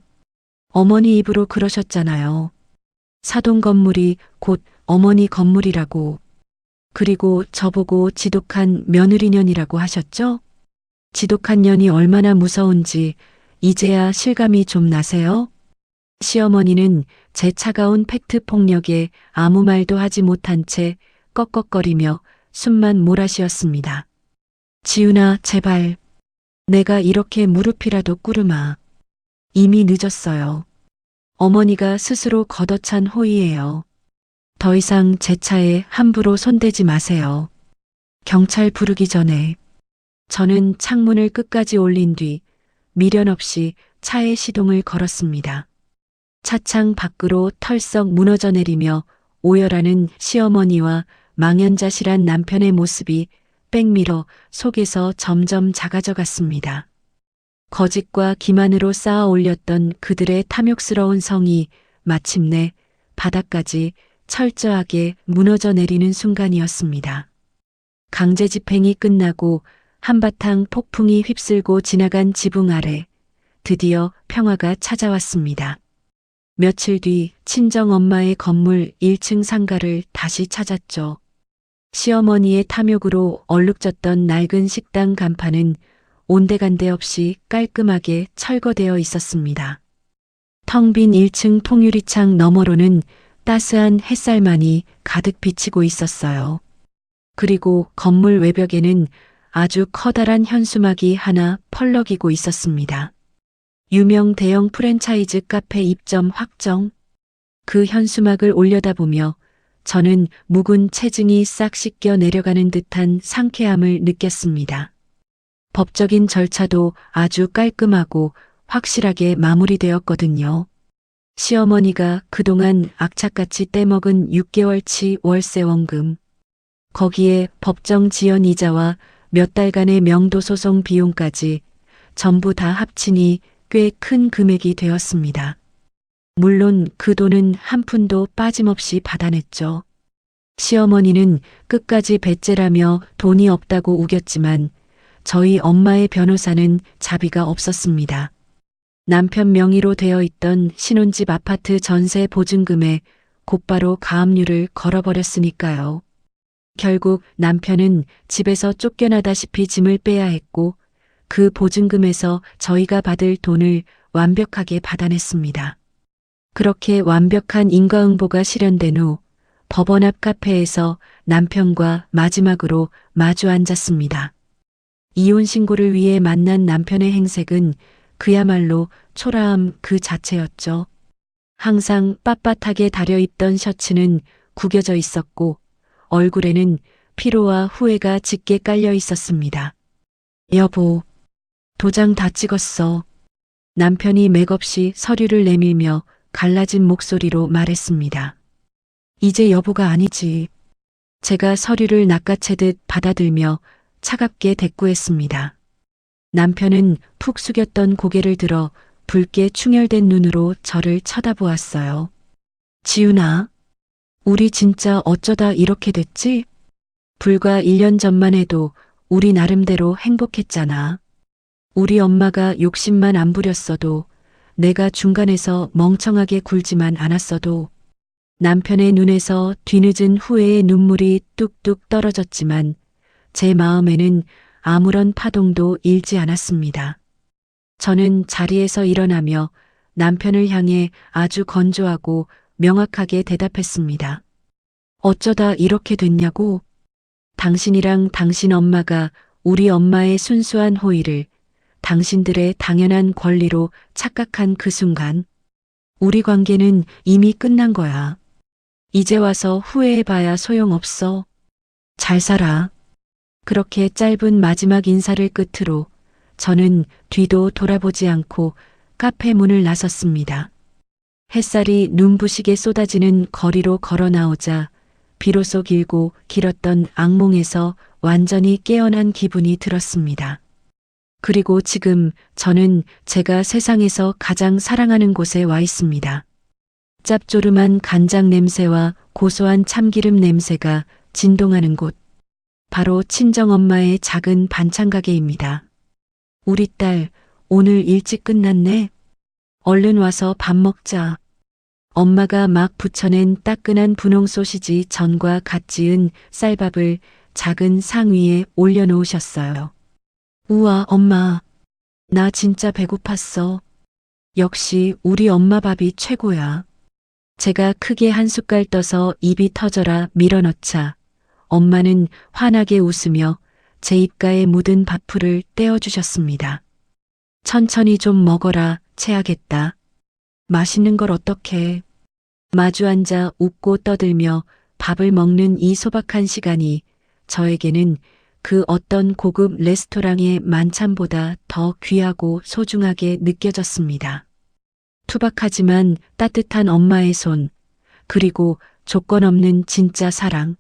어머니 입으로 그러셨잖아요. 사돈 건물이 곧 어머니 건물이라고. 그리고 저보고 지독한 며느리년이라고 하셨죠? 지독한 년이 얼마나 무서운지 이제야 실감이 좀 나세요? 시어머니는 제 차가운 팩트 폭력에 아무 말도 하지 못한 채 꺽꺽거리며 숨만 몰아쉬었습니다. 지훈아, 제발. 내가 이렇게 무릎이라도 꿇으마. 이미 늦었어요. 어머니가 스스로 걷어찬 호의예요. 더 이상 제 차에 함부로 손대지 마세요. 경찰 부르기 전에. 저는 창문을 끝까지 올린 뒤 미련 없이 차의 시동을 걸었습니다. 차창 밖으로 털썩 무너져 내리며 오열하는 시어머니와 망연자실한 남편의 모습이 백미러 속에서 점점 작아져 갔습니다. 거짓과 기만으로 쌓아 올렸던 그들의 탐욕스러운 성이 마침내 바닥까지 철저하게 무너져 내리는 순간이었습니다. 강제 집행이 끝나고 한바탕 폭풍이 휩쓸고 지나간 지붕 아래 드디어 평화가 찾아왔습니다. 며칠 뒤 친정엄마의 건물 1층 상가를 다시 찾았죠. 시어머니의 탐욕으로 얼룩졌던 낡은 식당 간판은 온데간데 없이 깔끔하게 철거되어 있었습니다. 텅 빈 1층 통유리창 너머로는 따스한 햇살만이 가득 비치고 있었어요. 그리고 건물 외벽에는 아주 커다란 현수막이 하나 펄럭이고 있었습니다. 유명 대형 프랜차이즈 카페 입점 확정. 그 현수막을 올려다보며 저는 묵은 체증이 싹 씻겨 내려가는 듯한 상쾌함을 느꼈습니다. 법적인 절차도 아주 깔끔하고 확실하게 마무리되었거든요. 시어머니가 그동안 악착같이 떼먹은 6개월치 월세 원금, 거기에 법정 지연 이자와 몇 달간의 명도소송 비용까지 전부 다 합치니 꽤 큰 금액이 되었습니다. 물론 그 돈은 한 푼도 빠짐없이 받아냈죠. 시어머니는 끝까지 배째라며 돈이 없다고 우겼지만 저희 엄마의 변호사는 자비가 없었습니다. 남편 명의로 되어 있던 신혼집 아파트 전세 보증금에 곧바로 가압류를 걸어버렸으니까요. 결국 남편은 집에서 쫓겨나다시피 짐을 빼야 했고 그 보증금에서 저희가 받을 돈을 완벽하게 받아냈습니다. 그렇게 완벽한 인과응보가 실현된 후 법원 앞 카페에서 남편과 마지막으로 마주 앉았습니다. 이혼 신고를 위해 만난 남편의 행색은 그야말로 초라함 그 자체였죠. 항상 빳빳하게 다려입던 셔츠는 구겨져 있었고 얼굴에는 피로와 후회가 짙게 깔려 있었습니다. 여보, 도장 다 찍었어. 남편이 맥없이 서류를 내밀며 갈라진 목소리로 말했습니다. 이제 여보가 아니지. 제가 서류를 낚아채듯 받아들며 차갑게 대꾸했습니다. 남편은 푹 숙였던 고개를 들어 붉게 충혈된 눈으로 저를 쳐다보았어요. 지훈아, 우리 진짜 어쩌다 이렇게 됐지? 불과 1년 전만 해도 우리 나름대로 행복했잖아. 우리 엄마가 욕심만 안 부렸어도 내가 중간에서 멍청하게 굴지만 않았어도 남편의 눈에서 뒤늦은 후회의 눈물이 뚝뚝 떨어졌지만 제 마음에는 아무런 파동도 일지 않았습니다. 저는 자리에서 일어나며 남편을 향해 아주 건조하고 명확하게 대답했습니다. 어쩌다 이렇게 됐냐고? 당신이랑 당신 엄마가 우리 엄마의 순수한 호의를 당신들의 당연한 권리로 착각한 그 순간 우리 관계는 이미 끝난 거야. 이제 와서 후회해봐야 소용없어. 잘 살아. 그렇게 짧은 마지막 인사를 끝으로 저는 뒤도 돌아보지 않고 카페 문을 나섰습니다. 햇살이 눈부시게 쏟아지는 거리로 걸어 나오자 비로소 길고 길었던 악몽에서 완전히 깨어난 기분이 들었습니다. 그리고 지금 저는 제가 세상에서 가장 사랑하는 곳에 와 있습니다. 짭조름한 간장 냄새와 고소한 참기름 냄새가 진동하는 곳. 바로 친정엄마의 작은 반찬 가게입니다. 우리 딸, 오늘 일찍 끝났네. 얼른 와서 밥 먹자. 엄마가 막 부쳐낸 따끈한 분홍 소시지 전과 갓 지은 쌀밥을 작은 상 위에 올려놓으셨어요. 우와, 엄마. 나 진짜 배고팠어. 역시 우리 엄마 밥이 최고야. 제가 크게 한 숟갈 떠서 입이 터져라 밀어넣자 엄마는 환하게 웃으며 제 입가에 묻은 밥풀을 떼어주셨습니다. 천천히 좀 먹어라, 체하겠다. 맛있는 걸 어떡해. 마주 앉아 웃고 떠들며 밥을 먹는 이 소박한 시간이 저에게는 그 어떤 고급 레스토랑의 만찬보다 더 귀하고 소중하게 느껴졌습니다. 투박하지만 따뜻한 엄마의 손, 그리고 조건 없는 진짜 사랑.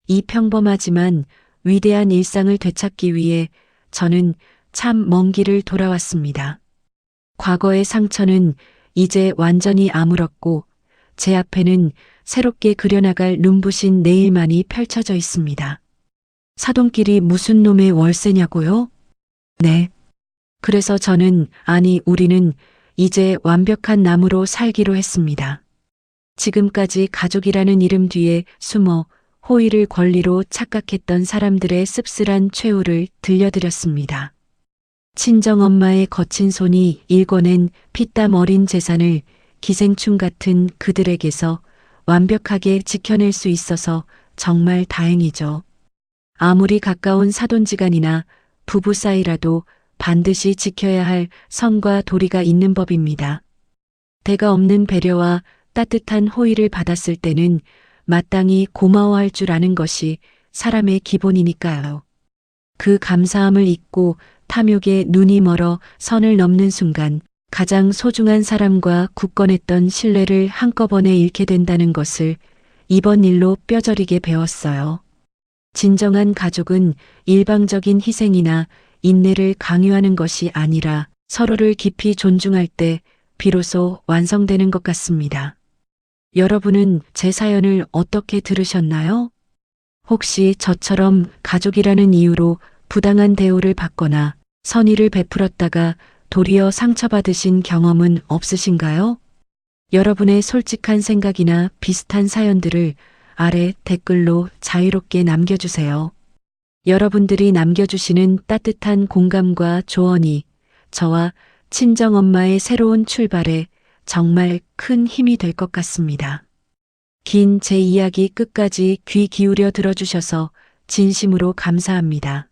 이 평범하지만 위대한 일상을 되찾기 위해 저는 참 먼 길을 돌아왔습니다. 과거의 상처는 이제 완전히 아물었고 제 앞에는 새롭게 그려나갈 눈부신 내일만이 펼쳐져 있습니다. 사돈끼리 무슨 놈의 월세냐고요? 네. 그래서 우리는 이제 완벽한 나무로 살기로 했습니다. 지금까지 가족이라는 이름 뒤에 숨어 호의를 권리로 착각했던 사람들의 씁쓸한 최후를 들려드렸습니다. 친정엄마의 거친 손이 일궈낸 피땀 어린 재산을 기생충 같은 그들에게서 완벽하게 지켜낼 수 있어서 정말 다행이죠. 아무리 가까운 사돈지간이나 부부 사이라도 반드시 지켜야 할 선과 도리가 있는 법입니다. 대가 없는 배려와 따뜻한 호의를 받았을 때는 마땅히 고마워할 줄 아는 것이 사람의 기본이니까요. 그 감사함을 잊고 탐욕에 눈이 멀어 선을 넘는 순간 가장 소중한 사람과 굳건했던 신뢰를 한꺼번에 잃게 된다는 것을 이번 일로 뼈저리게 배웠어요. 진정한 가족은 일방적인 희생이나 인내를 강요하는 것이 아니라 서로를 깊이 존중할 때 비로소 완성되는 것 같습니다. 여러분은 제 사연을 어떻게 들으셨나요? 혹시 저처럼 가족이라는 이유로 부당한 대우를 받거나 선의를 베풀었다가 도리어 상처받으신 경험은 없으신가요? 여러분의 솔직한 생각이나 비슷한 사연들을 아래 댓글로 자유롭게 남겨주세요. 여러분들이 남겨주시는 따뜻한 공감과 조언이 저와 친정엄마의 새로운 출발에 정말 큰 힘이 될 것 같습니다. 긴 제 이야기 끝까지 귀 기울여 들어주셔서 진심으로 감사합니다.